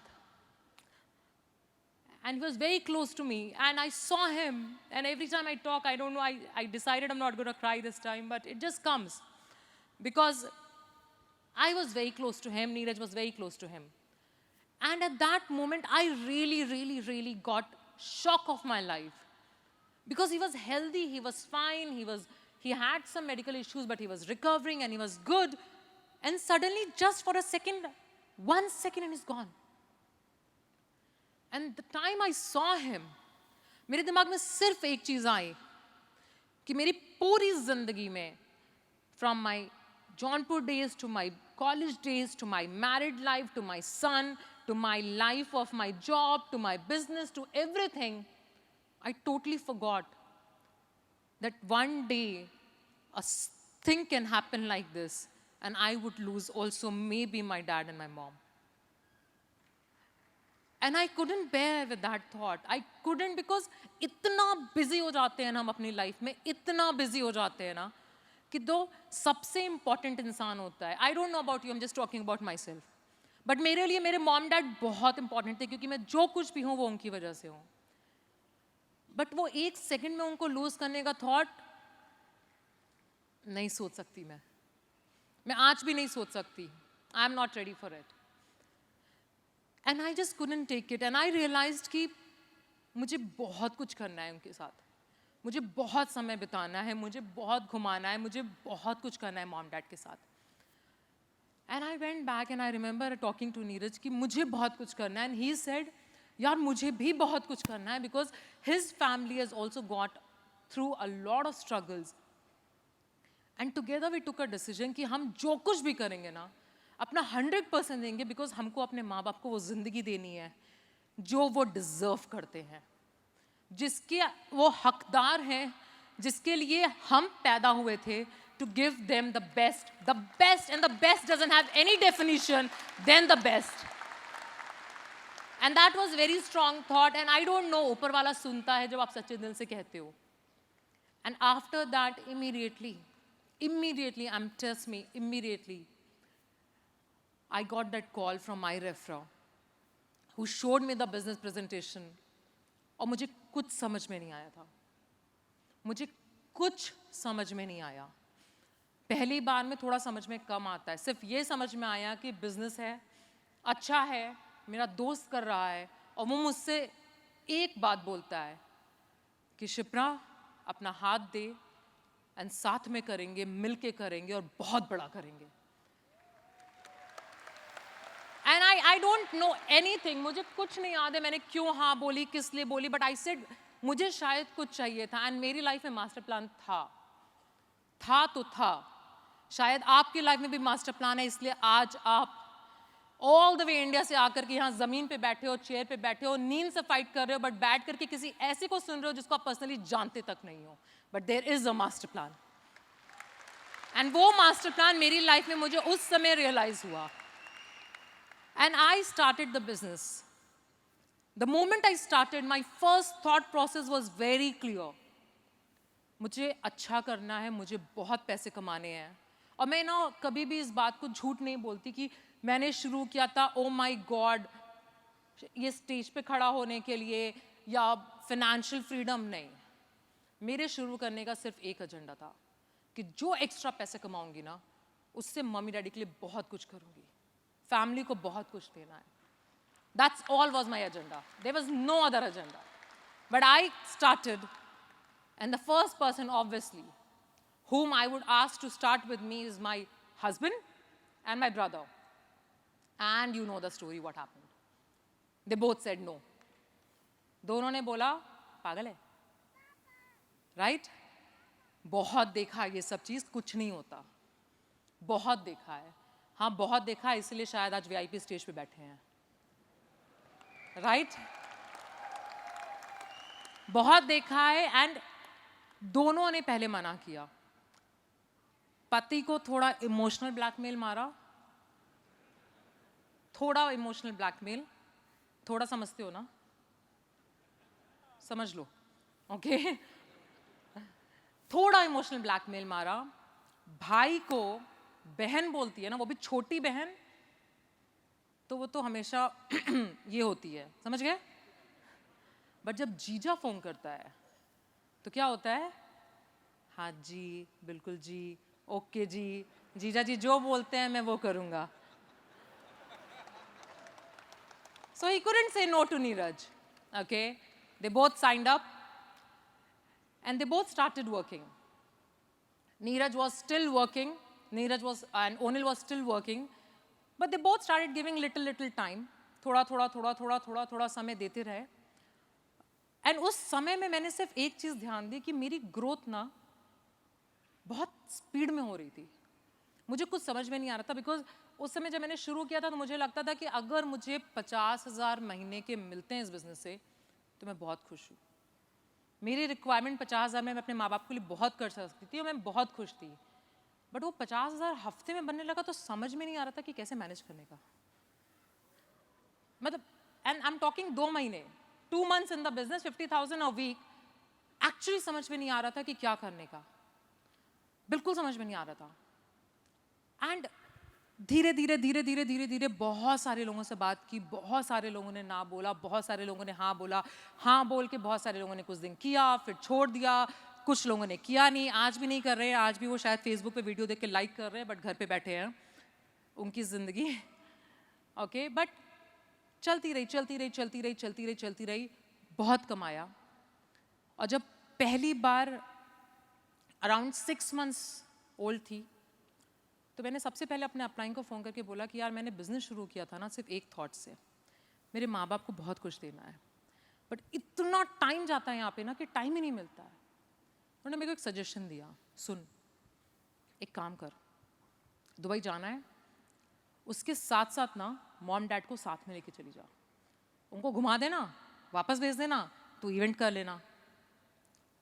And he was very close to me. And I saw him, and every time I talk, I don't know, I decided I'm not going to cry this time, but it just comes. Because I was very close to him, Neeraj was very close to him. And at that moment, I really, really, really got shock of my life. Because he was healthy, he was fine, he had some medical issues, but he was recovering and he was good. And suddenly, just for a second, 1 second and he's gone. And the time I saw him, मेरे दिमाग में सिर्फ एक चीज आई कि मेरी पूरी जिंदगी में, from my Jaunpur days to my college days to my married life to my son to my life of my job to my business to everything, I totally forgot that one day a thing can happen like this and I would lose also maybe my dad and my mom. And I couldn't bear with that thought. I couldn't, because इतना busy हो जाते हैं ना हम अपनी life में, इतना busy हो जाते हैं ना कि दो सबसे important इंसान होता है. I don't know about you, I'm just talking about myself. But मेरे लिए मेरे mom dad बहुत important थे, क्योंकि मैं जो कुछ भी हूँ वो उनकी वजह से हूँ. But वो 1 second में उनको lose करने का thought नहीं सोच सकती मैं आज भी नहीं सोच सकती. I am not ready for it. And I just couldn't take it. And I realized कि मुझे बहुत कुछ करना है उनके साथ, मुझे बहुत समय बिताना है, मुझे बहुत घुमाना है, मुझे बहुत कुछ करना है मॉम डैड के साथ. And I went back and I remember talking to Neeraj कि मुझे बहुत कुछ करना है. And he said, यार मुझे भी बहुत कुछ करना है, because his family has also got through a lot of struggles. And together we took a decision कि हम जो कुछ भी करेंगे ना अपना 100% देंगे, बिकॉज हमको अपने माँ बाप को वो जिंदगी देनी है जो वो डिजर्व करते हैं, जिसके वो हकदार हैं, जिसके लिए हम पैदा हुए थे. To give them the best and the best doesn't have any definition then the best. And that was very strong thought. And I don't know, ऊपर वाला सुनता है जब आप सच्चे दिल से कहते हो. And after that immediately, trust me, immediately I got that call from my referee who showed me the business presentation. और मुझे कुछ समझ में नहीं आया था, मुझे कुछ समझ में नहीं आया. पहली बार में थोड़ा समझ में कम आता है. सिर्फ ये समझ में आया कि बिजनेस है, अच्छा है, मेरा दोस्त कर रहा है, और वो मुझसे एक बात बोलता है कि शिप्रा अपना हाथ दे एंड साथ में करेंगे, मिलके करेंगे और बहुत बड़ा करेंगे. And I don't know anything. मुझे कुछ नहीं याद है मैंने क्यों हाँ बोली, किस लिए बोली, but I said मुझे शायद कुछ चाहिए था. एंड मेरी लाइफ में मास्टर प्लान था तो था. शायद आपकी लाइफ में भी मास्टर प्लान है, इसलिए आज आप ऑल द वे इंडिया से आकर के यहाँ जमीन पे बैठे हो, चेयर पे बैठे हो, नींद से फाइट कर रहे हो, बट बैठ करके किसी ऐसे को सुन रहे हो जिसको आप पर्सनली जानते तक नहीं हो. But there is a master plan. एंड वो मास्टर प्लान मेरी लाइफ में मुझे उस समय रियलाइज हुआ. And I started the business. The moment I started, my first thought process was very clear. मुझे अच्छा करना है, मुझे बहुत पैसे कमाने हैं, और मैं ना कभी भी इस बात को झूठ नहीं बोलती कि मैंने शुरू किया था ओ माय गॉड ये स्टेज पे खड़ा होने के लिए या फाइनेंशियल फ्रीडम। नहीं, मेरे शुरू करने का सिर्फ एक एजेंडा था कि जो एक्स्ट्रा पैसे कमाऊंगी ना उससे मम्मी डैडी के लिए बहुत कुछ करूंगी, फैमिली को बहुत कुछ देना है। That's all was my agenda. There was no other agenda. But I started, and the first person, obviously, whom I would ask to start with me is my husband and my brother. And you know the story, what happened. They both said no. दोनों ने बोला पागल है, right? बहुत देखा ये सब चीज, कुछ नहीं होता। बहुत देखा है, हाँ बहुत देखा है, इसलिए शायद आज VIP स्टेज पे बैठे हैं, राइट? बहुत देखा है। एंड दोनों ने पहले मना किया, पति को थोड़ा इमोशनल ब्लैकमेल मारा, थोड़ा इमोशनल ब्लैकमेल, थोड़ा समझते हो ना, समझ लो, ओके? थोड़ा इमोशनल ब्लैकमेल मारा। भाई को बहन बोलती है ना, वो भी छोटी बहन, तो वो तो हमेशा ये होती है, समझ गए? बट जब जीजा फोन करता है तो क्या होता है? हाँ जी, बिल्कुल जी, ओके जी, जीजा जी जो बोलते हैं मैं वो करूंगा। So he couldn't say no to Neeraj. Okay, they both signed up and they both started working. Neeraj was still working, and Onil was still working, but they both started giving little time. थोड़ा समय देते रहे। And उस समय में मैंने सिर्फ एक चीज ध्यान दी कि मेरी ग्रोथ ना बहुत स्पीड में हो रही थी। मुझे कुछ समझ में नहीं आ रहा था, बिकॉज उस समय जब मैंने शुरू किया था तो मुझे लगता था कि अगर मुझे 50,000 महीने के मिलते हैं इस बिजनेस से तो मैं बहुत खुश हूँ। मेरी रिक्वायरमेंट 50,000 में मैं अपने माँ बाप के लिए बहुत कर सकती थी और मैं बहुत खुश थी। बट वो 50,000 हफ्ते में बनने लगा तो समझ में नहीं आ रहा था कि कैसे मैनेज करने का। मतलब, एंड आई एम टॉकिंग 2 महीने, 2 months in the business, 50,000 a week, actually समझ में नहीं आ रहा था कि क्या करने का, बिल्कुल समझ में नहीं आ रहा था। एंड धीरे धीरे बहुत सारे लोगों से बात की, बहुत सारे लोगों ने ना बोला, बहुत सारे लोगों ने हाँ बोला, हाँ बोल के बहुत सारे लोगों ने कुछ दिन किया फिर छोड़ दिया, कुछ लोगों ने किया नहीं, आज भी नहीं कर रहे हैं, आज भी वो शायद फेसबुक पे वीडियो देख के लाइक कर रहे हैं बट घर पे बैठे हैं, उनकी जिंदगी। ओके, बट चलती रही, बहुत कमाया। और जब पहली बार अराउंड 6 months ओल्ड थी तो मैंने सबसे पहले अपने अपलाइन को फ़ोन करके बोला कि यार मैंने बिजनेस शुरू किया था ना सिर्फ एक थॉट से, मेरे माँ बाप को बहुत कुछ देना है, बट इतना टाइम जाता है यहाँ पे ना कि टाइम ही नहीं मिलता है। उन्होंने मेरे को एक सजेशन दिया, सुन एक काम कर, दुबई जाना है, उसके साथ साथ ना मॉम डैड को साथ में लेके चली जा, उनको घुमा देना, वापस भेज देना, तो इवेंट कर लेना।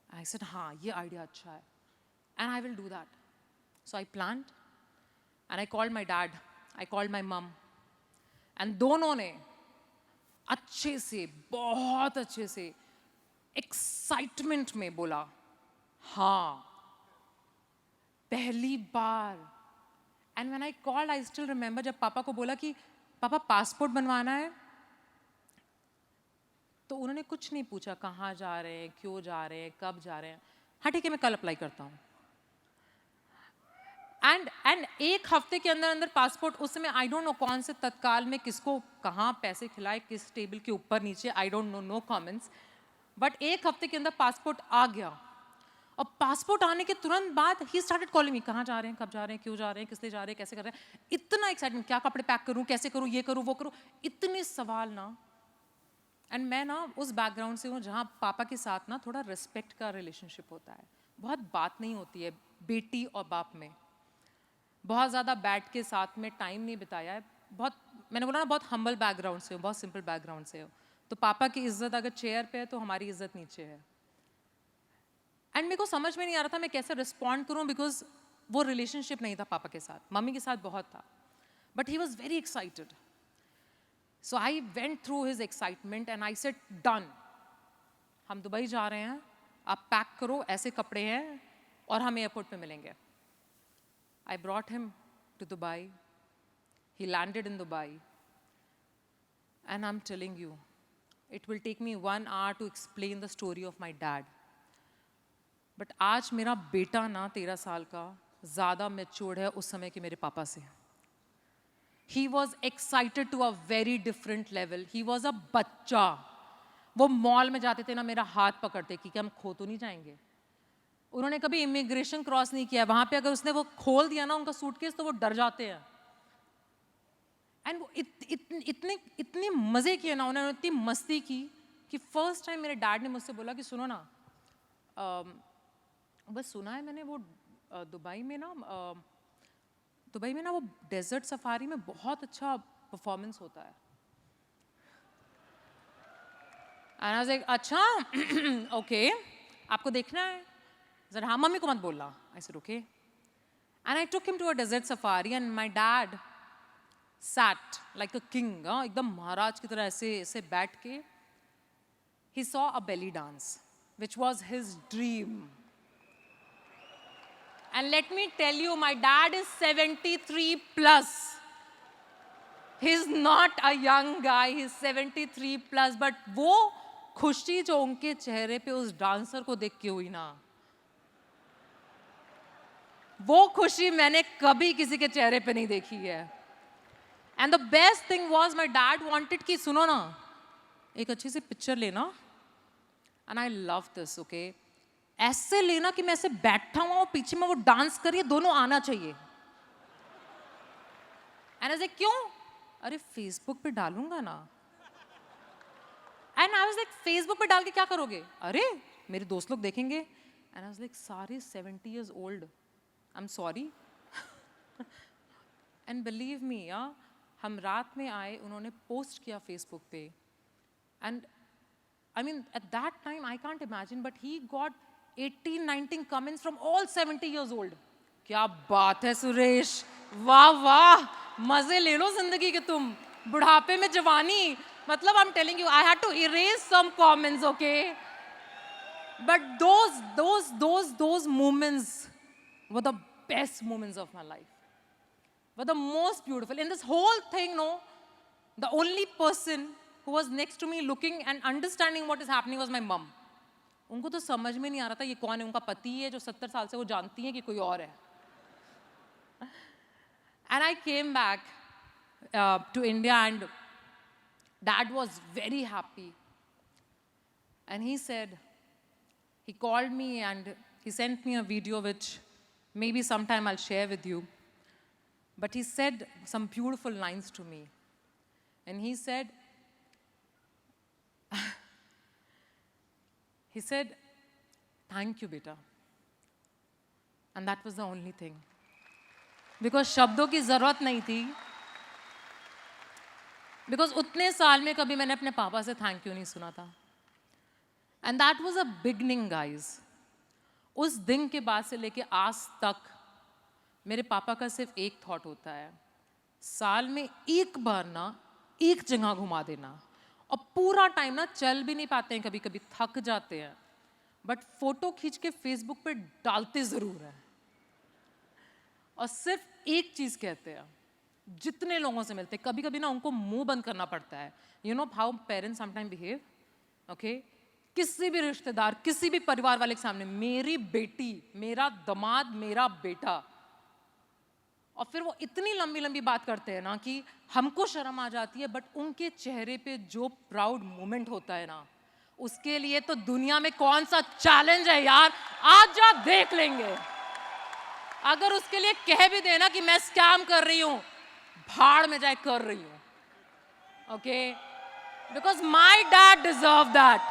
आई सेड हाँ ये आइडिया अच्छा है, and I will do that. So I planned and I called my dad, I called my मम, एंड दोनों ने अच्छे से, बहुत अच्छे से एक्साइटमेंट में बोला हाँ, पहली बार। And when I called, I still remember जब पापा को बोला कि पापा पासपोर्ट बनवाना है, तो उन्होंने कुछ नहीं पूछा कहाँ जा रहे हैं, क्यों जा रहे हैं, कब जा रहे हैं, हाँ ठीक है मैं कल अप्लाई करता हूँ। एंड एक हफ्ते के अंदर अंदर पासपोर्ट, उस समय आई डोंट नो कौन से तत्काल में किसको कहाँ पैसे खिलाए, किस टेबल के ऊपर नीचे, I don't know, no comments, but एक हफ्ते के अंदर पासपोर्ट आ गया। और पासपोर्ट आने के तुरंत बाद ही स्टार्टेड कॉलिंग मी, कहाँ जा रहे हैं, कब जा रहे हैं, क्यों जा रहे हैं, किस लिए जा रहे हैं, कैसे कर रहे हैं, इतना एक्साइटमेंट, क्या कपड़े पैक करूँ, कैसे करूँ, ये करूँ वो करूँ, इतने सवाल ना। एंड मैं ना उस बैकग्राउंड से हूँ जहाँ पापा के साथ ना थोड़ा रिस्पेक्ट का रिलेशनशिप होता है, बहुत बात नहीं होती है बेटी और बाप में, बहुत ज़्यादा बैठ के साथ में टाइम नहीं बिताया है, बहुत, मैंने बोला ना बहुत हम्बल बैकग्राउंड से हो, बहुत सिंपल बैकग्राउंड से हो, तो पापा की इज्जत अगर चेयर पे है तो हमारी इज्जत नीचे है। एंड मेरे को समझ में नहीं आ रहा था मैं कैसे रिस्पॉन्ड करूं, बिकॉज वो रिलेशनशिप नहीं था पापा के साथ, मम्मी के साथ बहुत था, but he was very excited. So I went through his excitement and I said done, हम दुबई जा रहे हैं, आप पैक करो, ऐसे कपड़े हैं और हम एयरपोर्ट पे मिलेंगे। I brought him to Dubai. He landed in Dubai. And I'm telling you, it will take me 1 hour to explain the story of my dad. But आज मेरा बेटा ना 13 साल का ज़्यादा मैच्योर्ड है उस समय के मेरे पापा से. He was excited to a very different level. He was a बच्चा. वो मॉल में जाते थे ना, मेरा हाथ पकड़ते कि हम खो तो नहीं जाएंगे. उन्होंने कभी इमिग्रेशन क्रॉस नहीं किया. वहाँ पे अगर उसने वो खोल दिया ना उनका सूटकेस तो वो डर जाते हैं. एंड वो इतने मज़े किए ना उन्होंने, इतनी मस्ती की कि फर्स्ट टाइम मेरे डैड ने मुझसे बोला कि सुनो ना, बस सुना है मैंने वो दुबई में ना वो डेजर्ट सफारी में बहुत अच्छा परफॉर्मेंस होता है. एंड आई वाज लाइक अच्छा ओके आपको देखना है जरा, हाँ मम्मी को मत बोलना. I said okay. And I took him to a desert safari and my dad sat like a king, एकदम महाराज की तरह ऐसे बैठ के. He saw a belly dance, which was his dream. And let me tell you, my dad is 73 plus. He's not a young guy, he's 73 plus. But वो खुशी जो उनके चेहरे पे उस डांसर को देख के हुई ना, वो खुशी मैंने कभी किसी के चेहरे पे नहीं देखी है. And the best thing was my dad wanted कि सुनो ना एक अच्छी सी पिक्चर लेना. And I love this, okay? ऐसे लेना कि मैं ऐसे बैठा हुआ हूँ पीछे में वो डांस करिए, दोनों आना चाहिए. And I was like क्यों? अरे फेसबुक पे डालूंगा ना. And I was like Facebook पे डाल के क्या करोगे? अरे मेरे दोस्त लोग देखेंगे. And I was like सारे 70 years old. I'm sorry. And believe me, yeah, हम रात में आए, उन्होंने पोस्ट किया फेसबुक पे. And I mean at that time I can't imagine, but he got 18-19 comments from all 70 years old. क्या बात है सुरेश, वाह वाह, मजे ले लो जिंदगी के तुम, बुढ़ापे में जवानी. मतलब I am telling you, I had to erase some comments, okay, but those moments were the best moments of my life. Were the most beautiful. In this whole thing, no, the only person who was next to me looking and understanding what is happening was my mom. उनको तो समझ में नहीं आ रहा था ये कौन है. उनका पति है जो 70 साल से वो जानती है कि कोई और है. And I came back to India and dad was very happy. And he said, he called me and he sent me a video which maybe sometime I'll share with you. But he said some beautiful lines to me. And he said, thank you, beta. And that was the only thing. Because शब्दों की ज़रूरत नहीं थी. Because उतने साल में कभी मैंने अपने पापा से थैंक यू नहीं सुना था. And that was a beginning, guys. उस दिन के बाद से लेके आज तक मेरे पापा का सिर्फ एक थॉट होता है, साल में एक बार ना एक जगह घुमा देना. और पूरा टाइम ना चल भी नहीं पाते हैं, कभी कभी थक जाते हैं, बट फोटो खींच के फेसबुक पे डालते ज़रूर हैं. और सिर्फ एक चीज़ कहते हैं, जितने लोगों से मिलते कभी कभी ना उनको मुंह बंद करना पड़ता है. You know how parents sometime behave, okay. किसी भी रिश्तेदार, किसी भी परिवार वाले के सामने, मेरी बेटी, मेरा दामाद, मेरा बेटा, और फिर वो इतनी लंबी लंबी बात करते हैं ना कि हमको शर्म आ जाती है, बट उनके चेहरे पे जो प्राउड मोमेंट होता है ना, उसके लिए तो दुनिया में कौन सा चैलेंज है यार, आज जा देख लेंगे. अगर उसके लिए कह भी देना कि मैं स्कैम कर रही हूं, भाड़ में जाए कर रही हूं, okay. Because my dad deserve that,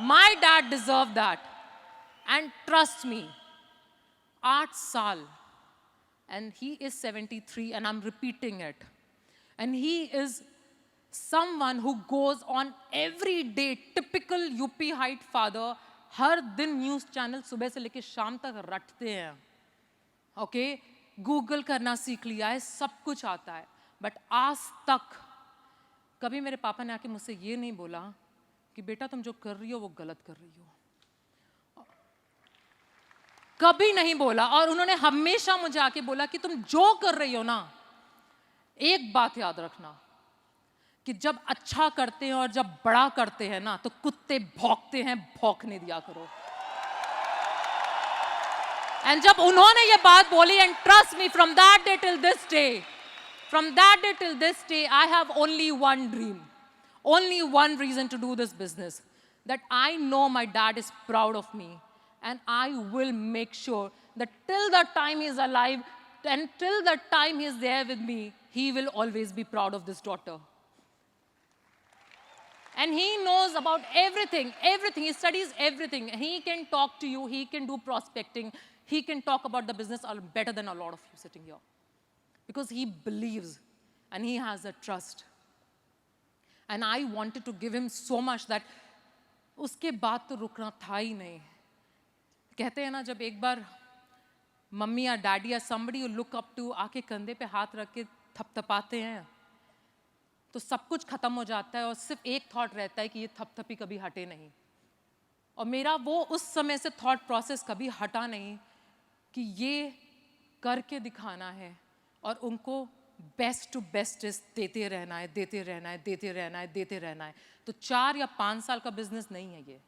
my dad deserve that. And trust me, 8 साल, and he is 73 and I'm repeating it, and he is someone who goes on every day, typical UP height father. हर दिन news channel सुबह से लेके शाम तक रटते हैं, okay. Google करना सीख लिया है, सब कुछ आता है, बट आज तक कभी मेरे पापा ने आके मुझसे ये नहीं बोला कि बेटा तुम जो कर रही हो वो गलत कर रही हो. कभी नहीं बोला। और उन्होंने हमेशा मुझे आके बोला कि तुम जो कर रही हो ना, एक बात याद रखना कि जब अच्छा करते हैं और जब बड़ा करते हैं ना, तो कुत्ते भौंकते हैं, भौंकने दिया करो। एंड जब उन्होंने ये बात बोली, and trust me, from that day till this day, from that day till this day, I have only one dream, only one reason to do this business, that I know my dad is proud of me, and I will make sure that till the time he is alive and till the time he is there with me, he will always be proud of this daughter. And he knows about everything, everything. He studies everything. He can talk to you, he can do prospecting, he can talk about the business better than a lot of you sitting here, because he believes and he has a trust. And I wanted to give him so much that उसके बाद तो रुकना था ही नहीं। कहते हैं ना, जब एक बार मम्मी या डैडी या somebody you look up to आके कंधे पे हाथ रख के थपथपाते हैं, तो सब कुछ खत्म हो जाता है और सिर्फ एक थॉट रहता है कि ये थपथपी कभी हटे नहीं। और मेरा वो उस समय से थॉट प्रोसेस कभी हटा नहीं कि ये करके दिखाना है और उनको बेस्ट टू बेस्ट देते रहना है, देते रहना है, देते रहना है, देते रहना है। तो 4 या 5 साल का बिजनेस नहीं है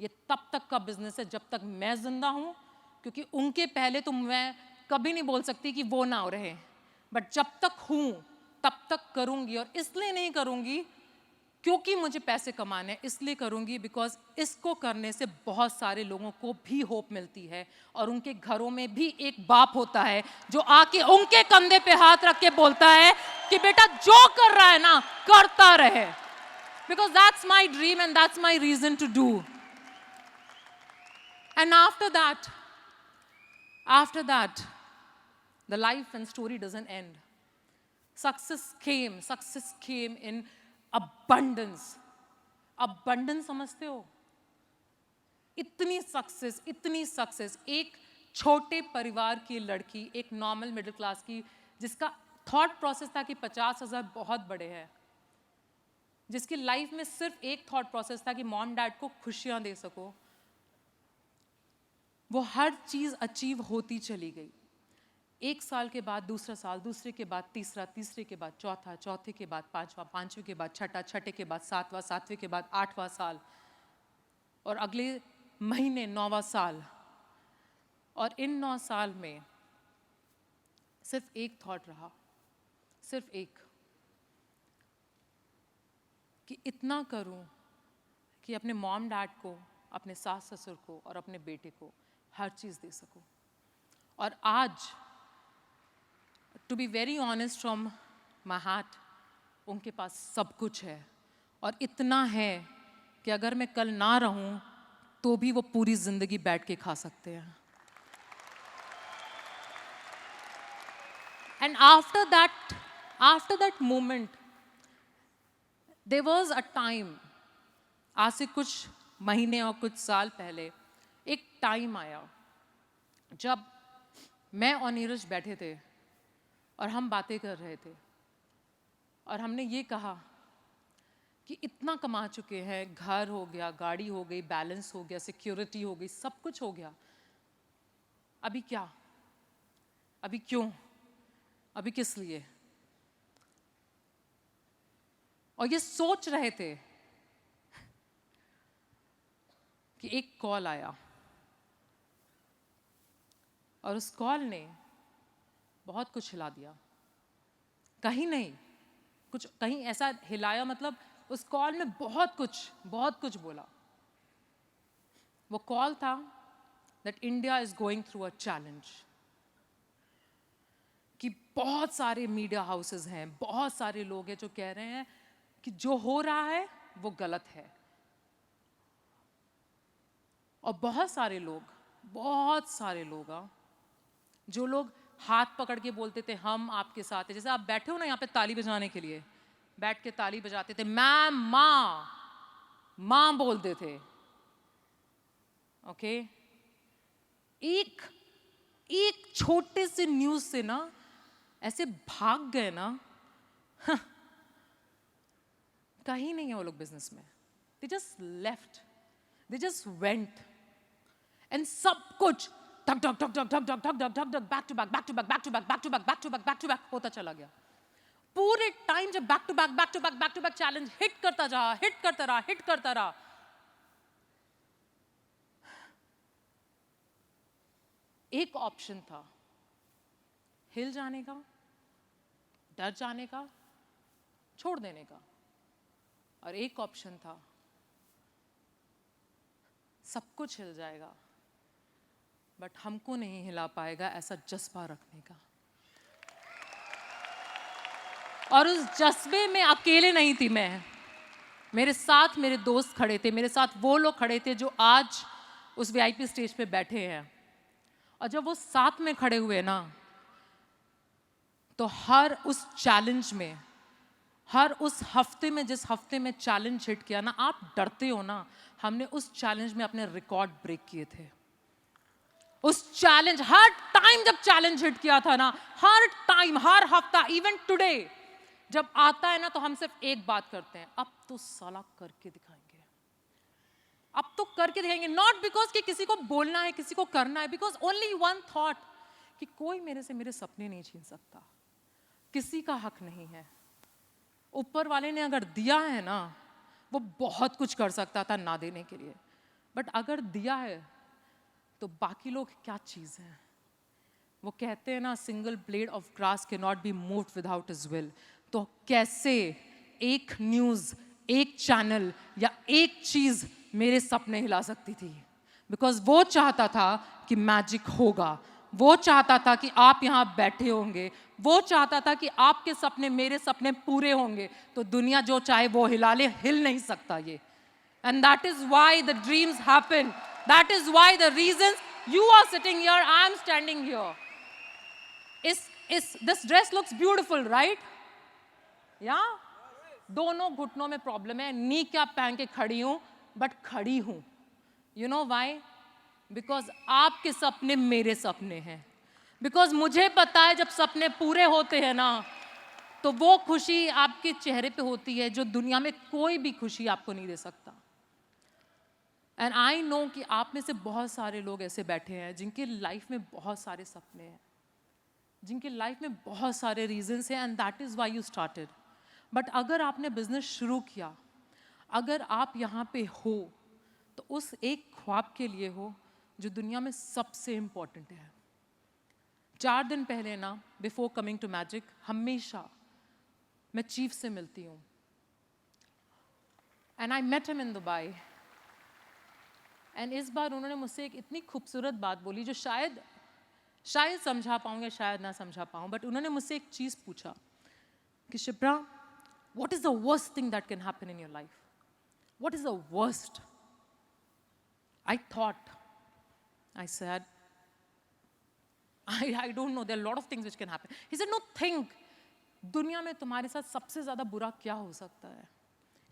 ये तब तक का बिजनेस है जब तक मैं जिंदा हूं, क्योंकि उनके पहले तो मैं कभी नहीं बोल सकती कि वो ना रहे, बट जब तक हूं तब तक करूंगी। और इसलिए नहीं करूंगी क्योंकि मुझे पैसे कमाने हैं, इसलिए करूंगी बिकॉज इसको करने से बहुत सारे लोगों को भी होप मिलती है, और उनके घरों में भी एक बाप होता है जो आके उनके कंधे पे हाथ रख के बोलता है कि बेटा जो कर रहा है ना, करता रहे, because that's my dream and that's my reason to do. And after that the life and story doesn't end. Success came in abundance. Abundance समझते हो? इतनी सक्सेस एक छोटे परिवार की लड़की, एक नॉर्मल मिडिल क्लास की, जिसका थॉट प्रोसेस था कि 50,000 बहुत बड़े हैं, जिसकी लाइफ में सिर्फ एक थॉट प्रोसेस था कि मॉम डैड को खुशियां दे सको, वो हर चीज अचीव होती चली गई। 1 साल के बाद दूसरा साल, दूसरे के बाद तीसरा, तीसरे के बाद चौथा, चौथे के बाद पांचवा, पांचवे के बाद छठा, छठे के बाद सातवां, सातवें के बाद 8वां साल, और अगले महीने 9वां साल। और इन 9 साल में सिर्फ एक थॉट रहा, सिर्फ एक, कि इतना करूं कि अपने मॉम डैड को, अपने सास ससुर को और अपने बेटे को हर चीज दे सकूं। और आज to be very honest from my heart, उनके पास सब कुछ है, और इतना है कि अगर मैं कल ना रहूं तो भी वो पूरी जिंदगी बैठ के खा सकते हैं। And after that moment there was a time, आज से कुछ महीने और कुछ साल पहले एक टाइम आया जब मैं और नीरज बैठे थे और हम बातें कर रहे थे, और हमने ये कहा कि इतना कमा चुके हैं, घर हो गया, गाड़ी हो गई, बैलेंस हो गया, सिक्योरिटी हो गई, सब कुछ हो गया, अभी क्या, अभी क्यों, अभी किस लिए? और ये सोच रहे थे कि एक कॉल आया, और उस कॉल ने बहुत कुछ हिला दिया। कहीं नहीं, कुछ कहीं ऐसा हिलाया, मतलब उस कॉल में बहुत कुछ बोला। वो कॉल था that India is going through a challenge, कि बहुत सारे मीडिया हाउसेस हैं, बहुत सारे लोग हैं जो कह रहे हैं कि जो हो रहा है वो गलत है, और बहुत सारे लोग जो लोग हाथ पकड़ के बोलते थे हम आपके साथ हैं, जैसे आप बैठे हो ना यहाँ पे ताली बजाने के लिए, बैठ के ताली बजाते थे, मैम, माँ बोलते थे, ओके? एक छोटे से न्यूज से ना ऐसे भाग गए ना, कहीं नहीं है वो लोग बिजनेस में, they just left, they just went, and सब कुछ धक धक धक धक धक धक धक धक धक धक, back to back back to back back to back back to back back to back back to back होता चला गया। पूरे टाइम जब back to back back to back back to back challenge hit करता रहा, हिट करता रहा, hit करता रहा, एक ऑप्शन था हिल जाने का, डर जाने का, छोड़ देने का, और एक ऑप्शन था सब कुछ हिल जाएगा बट हमको नहीं हिला पाएगा, ऐसा जज्बा रखने का। और उस जज्बे में अकेले नहीं थी मैं, मेरे साथ मेरे दोस्त खड़े थे, मेरे साथ वो लोग खड़े थे जो आज उस वीआईपी स्टेज पे बैठे हैं। और जब वो साथ में खड़े हुए ना, तो हर उस चैलेंज में, हर उस हफ्ते में, जिस हफ्ते में चैलेंज हिट किया ना, आप डरते हो ना, हमने उस चैलेंज में अपने रिकॉर्ड ब्रेक किए थे। उस चैलेंज, हर टाइम जब चैलेंज हिट किया था ना, हर टाइम, हर हफ्ता, इवन टुडे जब आता है ना, तो हम सिर्फ एक बात करते हैं, अब तो साला करके दिखाएंगे, अब तो करके दिखाएंगे। नॉट बिकॉज कि किसी को बोलना है, किसी को करना है, बिकॉज ओनली वन थॉट कि कोई मेरे से मेरे सपने नहीं छीन सकता, किसी का हक नहीं है। ऊपर वाले ने अगर दिया है ना, वो बहुत कुछ कर सकता था ना देने के लिए, बट अगर दिया है तो बाकी लोग क्या चीज हैं। वो कहते हैं ना, single blade of grass can not be moved without his will. तो कैसे एक न्यूज, एक चैनल या एक चीज मेरे सपने हिला सकती थी? बिकॉज वो चाहता था कि मैजिक होगा, वो चाहता था कि आप यहाँ बैठे होंगे, वो चाहता था कि आपके सपने, मेरे सपने पूरे होंगे। तो दुनिया जो चाहे वो हिला ले, हिल नहीं सकता ये। And that is why the dreams happen, that is why the reasons you are sitting here, I am standing here. This dress looks beautiful right? या दोनों घुटनों में प्रॉब्लम है, नी कैप पहन के खड़ी हूं, बट खड़ी हूं। You know why? बिकॉज आपके सपने मेरे सपने हैं। बिकॉज मुझे पता है जब सपने पूरे होते हैं ना, तो वो खुशी आपके चेहरे पे होती है जो दुनिया में कोई भी खुशी आपको नहीं दे सकता। एंड आई नो कि आप में से बहुत सारे लोग ऐसे बैठे हैं जिनके लाइफ में बहुत सारे सपने हैं, जिनके लाइफ में बहुत सारे रीजंस हैं, and that is why you started. But अगर आपने बिजनेस शुरू किया, अगर आप यहाँ पे हो, तो उस एक ख्वाब के लिए हो जो दुनिया में सबसे इंपॉर्टेंट है। 4 दिन पहले ना, बिफोर कमिंग टू मैजिक, हमेशा मैं चीफ से मिलती हूँ, and I met him in Dubai. एंड इस बार उन्होंने मुझसे एक इतनी खूबसूरत बात बोली जो शायद समझा पाऊँ या शायद ना समझा पाऊँ, बट उन्होंने मुझसे एक चीज़ पूछा कि Shipra, what is the worst thing that can happen in your life? What is the worst? I thought, I said, I don't know, there are a lot of things which can happen. He said, no, think. दुनिया में तुम्हारे साथ सबसे ज़्यादा बुरा क्या हो सकता है?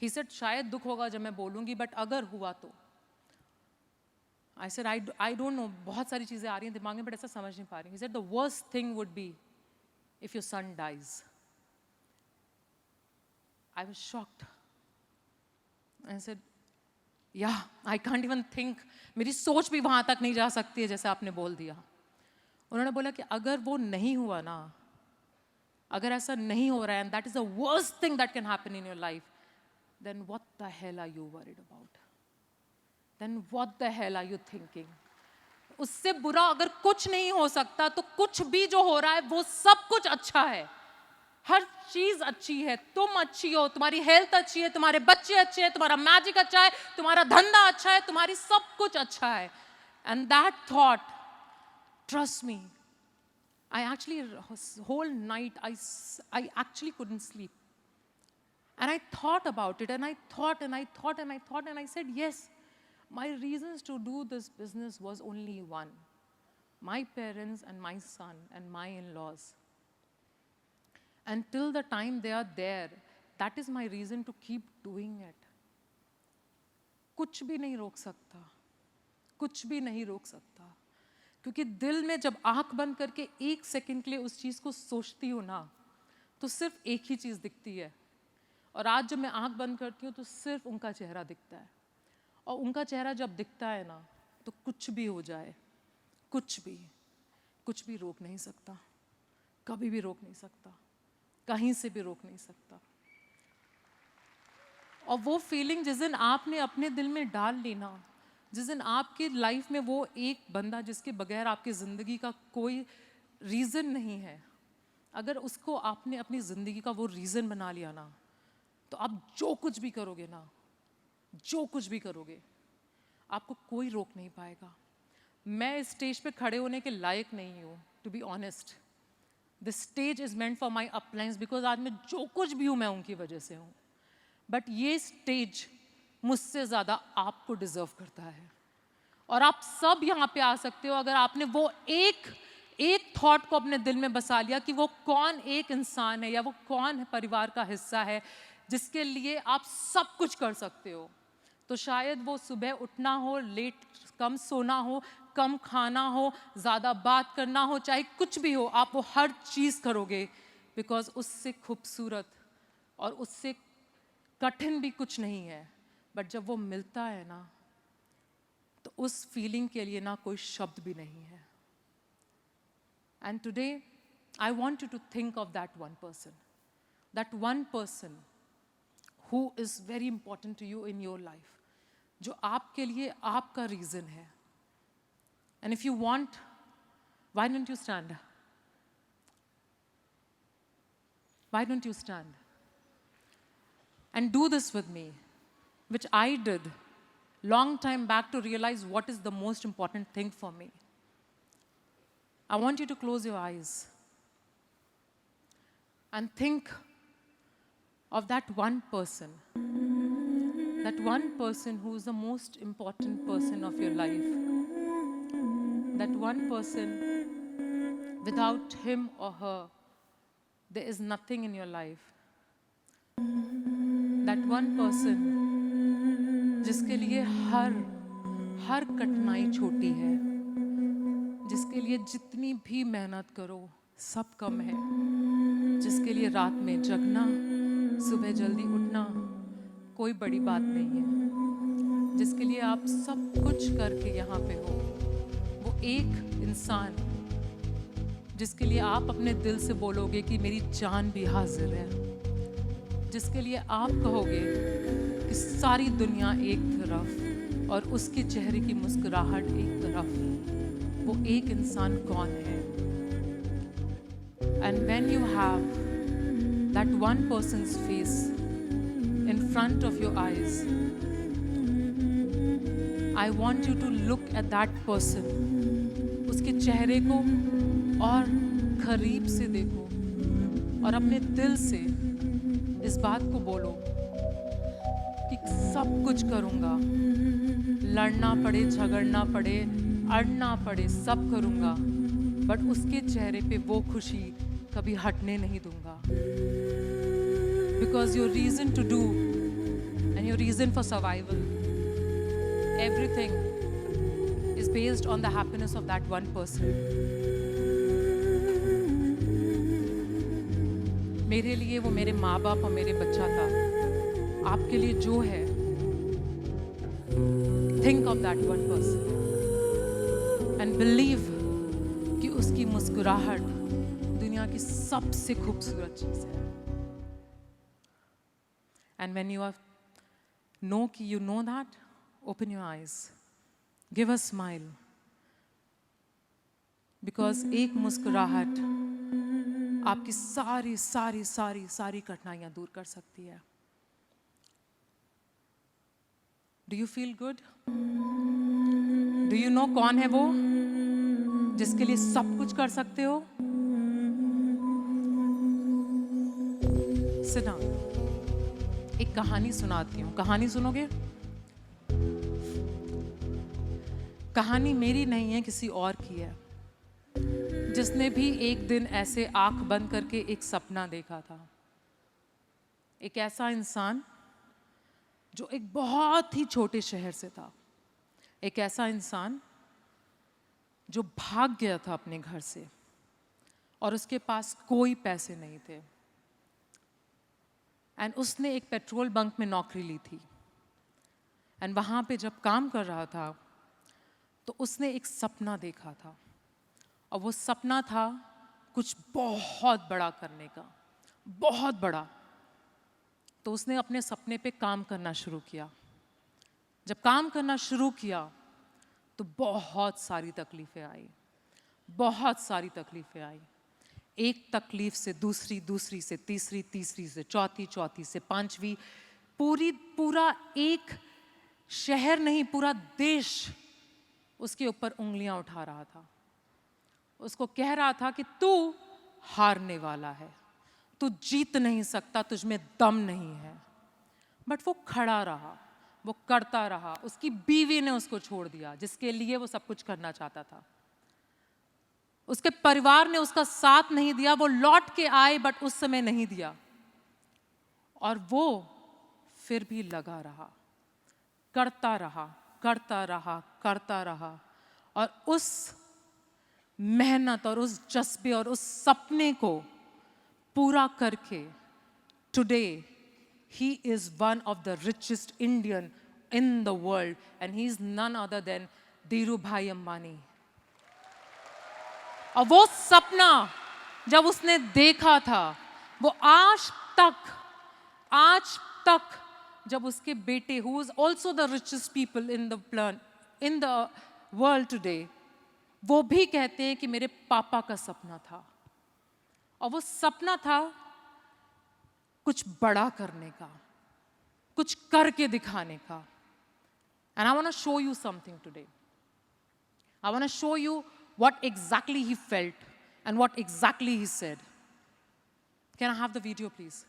He said, शायद दुख होगा जब मैं बोलूँगी, बट अगर हुआ तो? I said, I don't know, बहुत सारी चीज़ें आ रही हैं दिमाग में, बट ऐसा समझ नहीं पा रही। He said, the worst thing would be if your son dies. I was shocked. I said, yeah, I can't even think. मेरी सोच भी वहाँ तक नहीं जा सकती है जैसे आपने बोल दिया। उन्होंने बोला कि अगर वो नहीं हुआ ना, अगर ऐसा नहीं हो रहा है, and that is the worst thing that can happen in your life, then what the hell are you worried about? Then what the hell are you thinking? उससे बुरा अगर कुछ नहीं हो सकता, तो कुछ भी जो हो रहा है वो सब कुछ अच्छा है। हर चीज अच्छी है, तुम अच्छी हो, तुम्हारी हेल्थ अच्छी है, तुम्हारे बच्चे अच्छे हैं, तुम्हारा मैजिक अच्छा है, तुम्हारा धंधा अच्छा है, तुम्हारी सब कुछ अच्छा है। And that thought, trust me, I actually, whole night, I actually couldn't sleep. And I thought about it, and I thought, and I thought, and I thought, and I said, yes, my reasons to do this business was only one: my parents and my son and my in-laws. And till the time they are there, that is my reason to keep doing it. कुछ भी नहीं रोक सकता, कुछ भी नहीं रोक सकता, क्योंकि दिल में जब आंख बंद करके 1 सेकंड के लिए उस चीज़ को सोचती हूँ ना, तो सिर्फ एक ही चीज़ दिखती है। और आज जब मैं आंख बंद करती हूँ तो सिर्फ उनका चेहरा दिखता है। और उनका चेहरा जब दिखता है ना, तो कुछ भी हो जाए, कुछ भी रोक नहीं सकता, कभी भी रोक नहीं सकता, कहीं से भी रोक नहीं सकता। और वो फीलिंग जिस दिन आपने अपने दिल में डाल ली ना, जिस दिन आपकी लाइफ में वो एक बंदा जिसके बगैर आपकी ज़िंदगी का कोई रीज़न नहीं है, अगर उसको आपने अपनी ज़िंदगी का वो रीज़न बना लिया ना, तो आप जो कुछ भी करोगे ना, जो कुछ भी करोगे, आपको कोई रोक नहीं पाएगा। मैं इस स्टेज पे खड़े होने के लायक नहीं हूँ, to be honest. The stage is meant for my appliance, because आज मैं जो कुछ भी हूँ मैं उनकी वजह से हूँ। बट ये स्टेज मुझसे ज़्यादा आपको डिजर्व करता है। और आप सब यहाँ पे आ सकते हो अगर आपने वो एक थॉट को अपने दिल में बसा लिया कि वो कौन एक इंसान है या वो कौन है परिवार का हिस्सा है जिसके लिए आप सब कुछ कर सकते हो। तो शायद वो सुबह उठना हो, लेट कम सोना हो, कम खाना हो, ज़्यादा बात करना हो, चाहे कुछ भी हो, आप वो हर चीज़ करोगे, बिकॉज उससे खूबसूरत और उससे कठिन भी कुछ नहीं है। बट जब वो मिलता है ना, तो उस फीलिंग के लिए ना कोई शब्द भी नहीं है। And today I want you to think of that one person who is very important to you in your life, जो आपके लिए आपका रीज़न है। And if you want, why don't you stand? Why don't you stand? And do this with me, which I did long time back to realize what is the most important thing for me. I want you to close your eyes and think of that one person who is the most important person of your life. That one person, without him or her, there is nothing in your life. That one person जिसके लिए हर कठिनाई छोटी है, जिसके लिए जितनी भी मेहनत करो सब कम है, जिसके लिए रात में जगना, सुबह जल्दी उठना कोई बड़ी बात नहीं है, जिसके लिए आप सब कुछ करके यहाँ पे हो, वो एक इंसान जिसके लिए आप अपने दिल से बोलोगे कि मेरी जान भी हाजिर है, जिसके लिए आप कहोगे कि सारी दुनिया एक तरफ और उसके चेहरे की मुस्कुराहट एक तरफ, वो एक इंसान कौन है? And when you have that one person's face in front of your eyes, I want you to look at that person, उसके चेहरे को और करीब से देखो और अपने दिल से इस बात को बोलो कि सब कुछ करूँगा, लड़ना पड़े, झगड़ना पड़े, अड़ना पड़े, सब करूँगा, बट उसके चेहरे पे वो खुशी कभी हटने नहीं दूंगा। Because your reason to do and your reason for survival, everything is based on the happiness of that one person. मेरे लिए वो मेरे माँ बाप और मेरे बच्चा था, आपके लिए जो है, think of that one person and believe कि उसकी मुस्कुराहट दुनिया की सबसे खूबसूरत चीज़ है। And when you know कि you know that, open your eyes, give a smile, because एक मुस्कुराहट आपकी सारी सारी सारी सारी कठिनाइयाँ दूर कर सकती है। Do you feel good? Do you know कौन है वो जिसके लिए सब कुछ कर सकते हो? Sit down. एक कहानी सुनाती हूँ, कहानी सुनोगे? कहानी मेरी नहीं है, किसी और की है, जिसने भी एक दिन ऐसे आंख बंद करके एक सपना देखा था। एक ऐसा इंसान जो एक बहुत ही छोटे शहर से था, एक ऐसा इंसान जो भाग गया था अपने घर से और उसके पास कोई पैसे नहीं थे, एंड उसने एक पेट्रोल बंक में नौकरी ली थी। एंड वहाँ पे जब काम कर रहा था तो उसने एक सपना देखा था। और वो सपना था कुछ बहुत बड़ा करने का, बहुत बड़ा। तो उसने अपने सपने पे काम करना शुरू किया। जब काम करना शुरू किया तो बहुत सारी तकलीफें आई, बहुत सारी तकलीफें आई। एक तकलीफ से दूसरी, दूसरी से तीसरी, तीसरी से चौथी, चौथी से पांचवी, पूरा एक शहर नहीं, पूरा देश उसके ऊपर उंगलियां उठा रहा था। उसको कह रहा था कि तू हारने वाला है, तू जीत नहीं सकता, तुझ में दम नहीं है। बट वो खड़ा रहा, वो करता रहा। उसकी बीवी ने उसको छोड़ दिया, जिसके लिए वो सब कुछ करना चाहता था। उसके परिवार ने उसका साथ नहीं दिया। वो लौट के आए बट उस समय नहीं दिया, और वो फिर भी लगा रहा, करता रहा, करता रहा, करता रहा। और उस मेहनत और उस जज्बे और उस सपने को पूरा करके today he is one of the richest Indian in the world, and he is none other than Dhirubhai Ambani. और वो सपना जब उसने देखा था, वो आज तक जब उसके बेटे, who is also the richest people in the world today, वो भी कहते हैं कि मेरे पापा का सपना था। और वो सपना था कुछ बड़ा करने का, कुछ करके दिखाने का। And I want to show you something today. I want to show you what exactly he felt and what exactly he said. Can I have the video, please?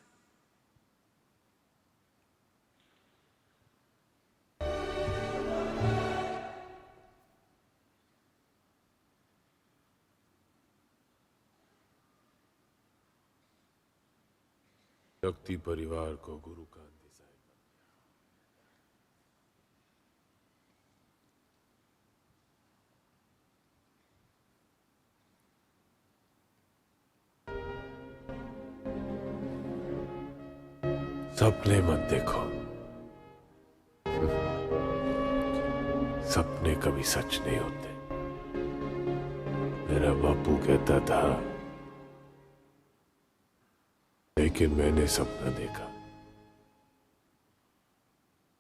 शक्ति परिवार को गुरु कांति साहिब। सपने मत देखो, सपने कभी सच नहीं होते। मेरा बापू कहता था, लेकिन मैंने सपना देखा,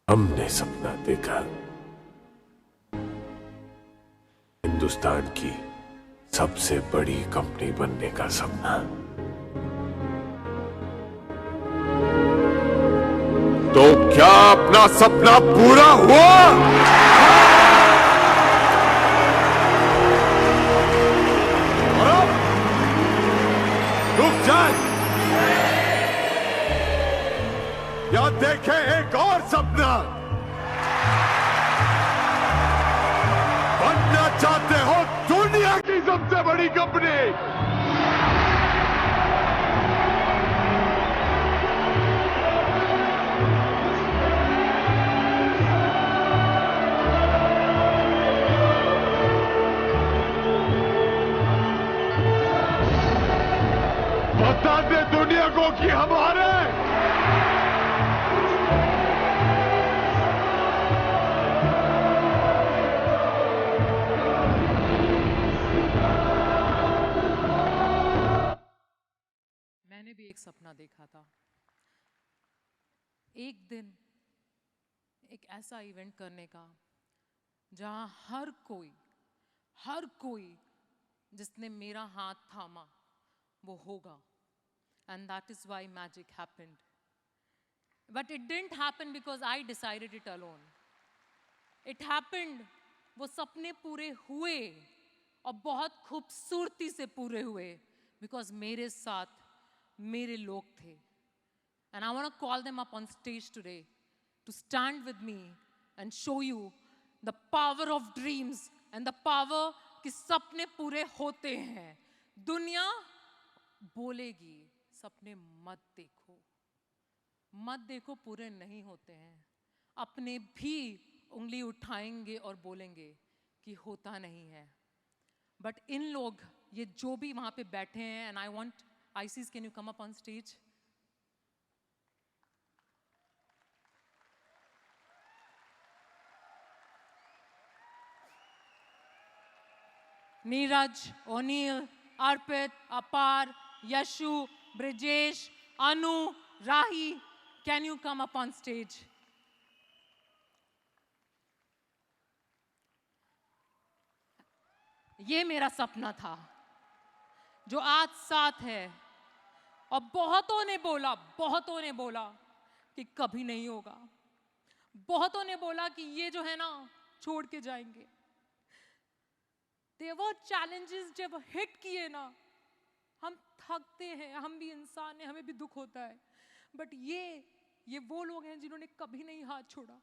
हमने सपना देखा, हिंदुस्तान की सबसे बड़ी कंपनी बनने का सपना। तो क्या अपना सपना पूरा हुआ? रुक जाए या देखें एक और सपना। बनना चाहते हो दुनिया की सबसे बड़ी कंपनी? बता दे दुनिया को कि हमारे मैंने भी एक सपना देखा था। एक दिन एक ऐसा इवेंट करने का जहां हर कोई जिसने मेरा हाथ थामा वो होगा। And that is why magic happened. But it didn't happen because I decided it alone. It happened, वो सपने पूरे हुए और बहुत खूबसूरती से पूरे हुए because मेरे साथ मेरे लोग थे। And I want to call them up on stage today to stand with me and show you the power of dreams and the power कि सपने पूरे होते हैं। दुनिया बोलेगी सपने मत देखो पूरे नहीं होते हैं। अपने भी उंगली उठाएंगे और बोलेंगे कि होता नहीं है। बट इन लोग ये जो भी वहां पे बैठे हैं, एंड आई वांट आईसीस, can you come up on stage? Neeraj, Oneil, Arpit, Apar, Yashu, Brijesh, Anu, Rahi, can you come up on stage? ये मेरा सपना था जो आज साथ है, और बहुतों ने बोला कि कभी नहीं होगा। बहुतों ने बोला कि ये जो है ना छोड़ के जाएंगे। There were challenges जब हिट किए ना, हम थकते हैं, हम भी इंसान हैं, हमें भी दुख होता है, बट ये वो लोग हैं जिन्होंने कभी नहीं हाथ छोड़ा।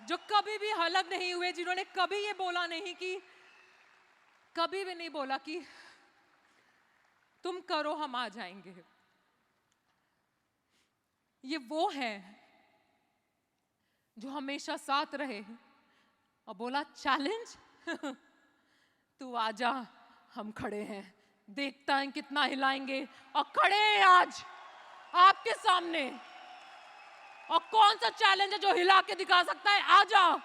जो कभी भी हलक नहीं हुए, जिन्होंने कभी ये बोला नहीं कि, कभी भी नहीं बोला कि तुम करो हम आ जाएंगे। ये वो है जो हमेशा साथ रहे और बोला चैलेंज तू आजा, हम खड़े हैं, देखता है कितना हिलाएंगे, और खड़े हैं आज आपके सामने। और कौन सा चैलेंज है जो हिला के दिखा सकता है? आजा।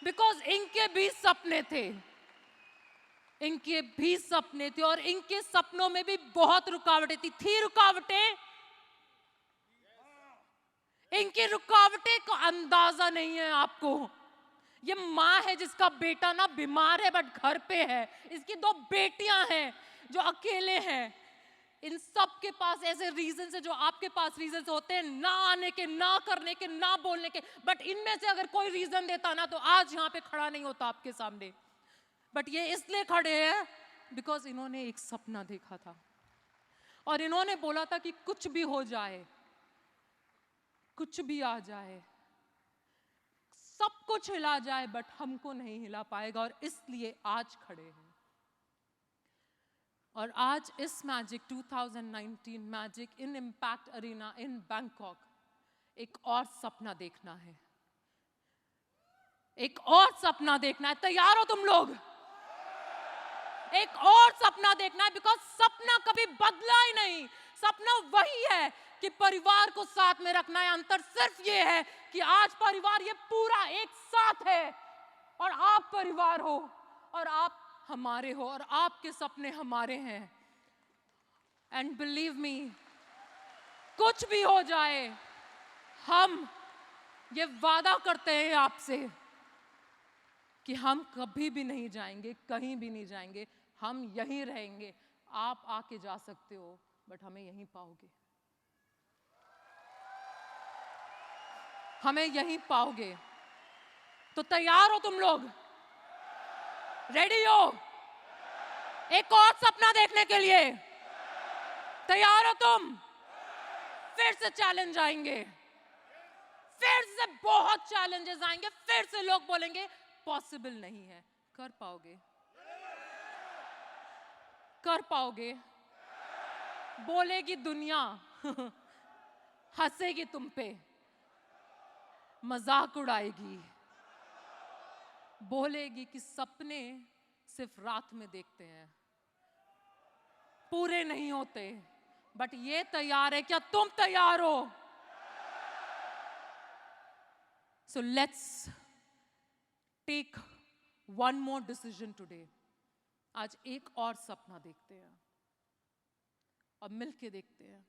बिकॉज इनके भी सपने थे, इनके भी सपने थे, और इनके सपनों में भी बहुत रुकावटें थी रुकावटें। इनकी रुकावटें का अंदाजा नहीं है आपको। ये माँ है जिसका बेटा ना बीमार है बट घर पे है, इसकी 2 बेटियां हैं जो अकेले हैं। इन सब के पास ऐसे रीजन है जो आपके पास रीजन होते हैं, ना आने के, ना करने के, ना बोलने के, बट इनमें से अगर कोई रीजन देता ना तो आज यहाँ पे खड़ा नहीं होता आपके सामने। बट ये इसलिए खड़े हैं बिकॉज इन्होंने एक सपना देखा था, और इन्होंने बोला था कि कुछ भी हो जाए, कुछ भी आ जाए, सब कुछ हिला जाए, बट हमको नहीं हिला पाएगा, और इसलिए आज खड़े हैं। और आज इस magic 2019 magic in impact arena in Bangkok एक और सपना देखना है, एक और सपना देखना है। तैयार हो तुम लोग? एक और सपना देखना है, बिकॉज सपना कभी बदला ही नहीं। सपना वही है कि परिवार को साथ में रखना है। अंतर सिर्फ ये है कि आज परिवार ये पूरा एक साथ है, और आप परिवार हो, और आप हमारे हो, और आपके सपने हमारे हैं। एंड बिलीव मी, कुछ भी हो जाए, हम ये वादा करते हैं आपसे कि हम कभी भी नहीं जाएंगे, कहीं भी नहीं जाएंगे, हम यहीं रहेंगे। आप आके जा सकते हो, बट हमें यहीं पाओगे, हमें यहीं पाओगे। तो तैयार हो तुम लोग? रेडी हो एक और सपना देखने के लिए? तैयार हो तुम? फिर से चैलेंज आएंगे, फिर से बहुत चैलेंजेस आएंगे, फिर से लोग बोलेंगे पॉसिबल नहीं है। कर पाओगे? कर पाओगे? बोलेगी दुनिया हंसेगी तुम पे, मजाक उड़ाएगी, बोलेगी कि सपने सिर्फ रात में देखते हैं, पूरे नहीं होते। बट ये तैयार है, क्या तुम तैयार हो? So let's take one more decision today. आज एक और सपना देखते हैं, और मिलके देखते हैं,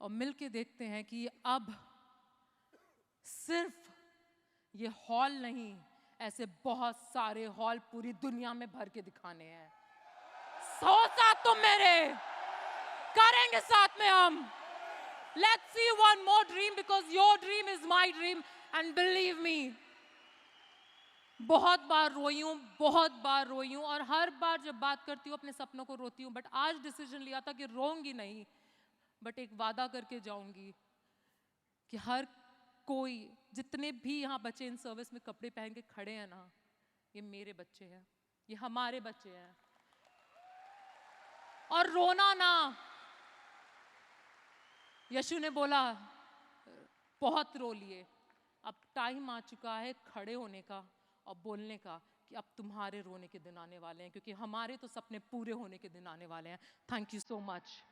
और मिलके देखते हैं कि अब सिर्फ ये हॉल नहीं, ऐसे बहुत सारे हॉल पूरी दुनिया में भर के दिखाने हैं। साथ तुम मेरे करेंगे, साथ में हम। Let's see one more dream, because your dream is my dream. And believe me, बहुत बार रोई हूं, बहुत बार रोई हूं, और हर बार जब बात करती हूँ अपने सपनों को रोती हूँ। बट आज डिसीजन लिया था कि रोऊंगी नहीं, बट एक वादा करके जाऊंगी कि हर कोई, जितने भी यहाँ बच्चे इन सर्विस में कपड़े पहन के खड़े हैं ना, ये मेरे बच्चे हैं, ये हमारे बच्चे हैं। और रोना ना, यशु ने बोला बहुत रो लिए, अब टाइम आ चुका है खड़े होने का और बोलने का कि अब तुम्हारे रोने के दिन आने वाले हैं, क्योंकि हमारे तो सपने पूरे होने के दिन आने वाले हैं। Thank you so much.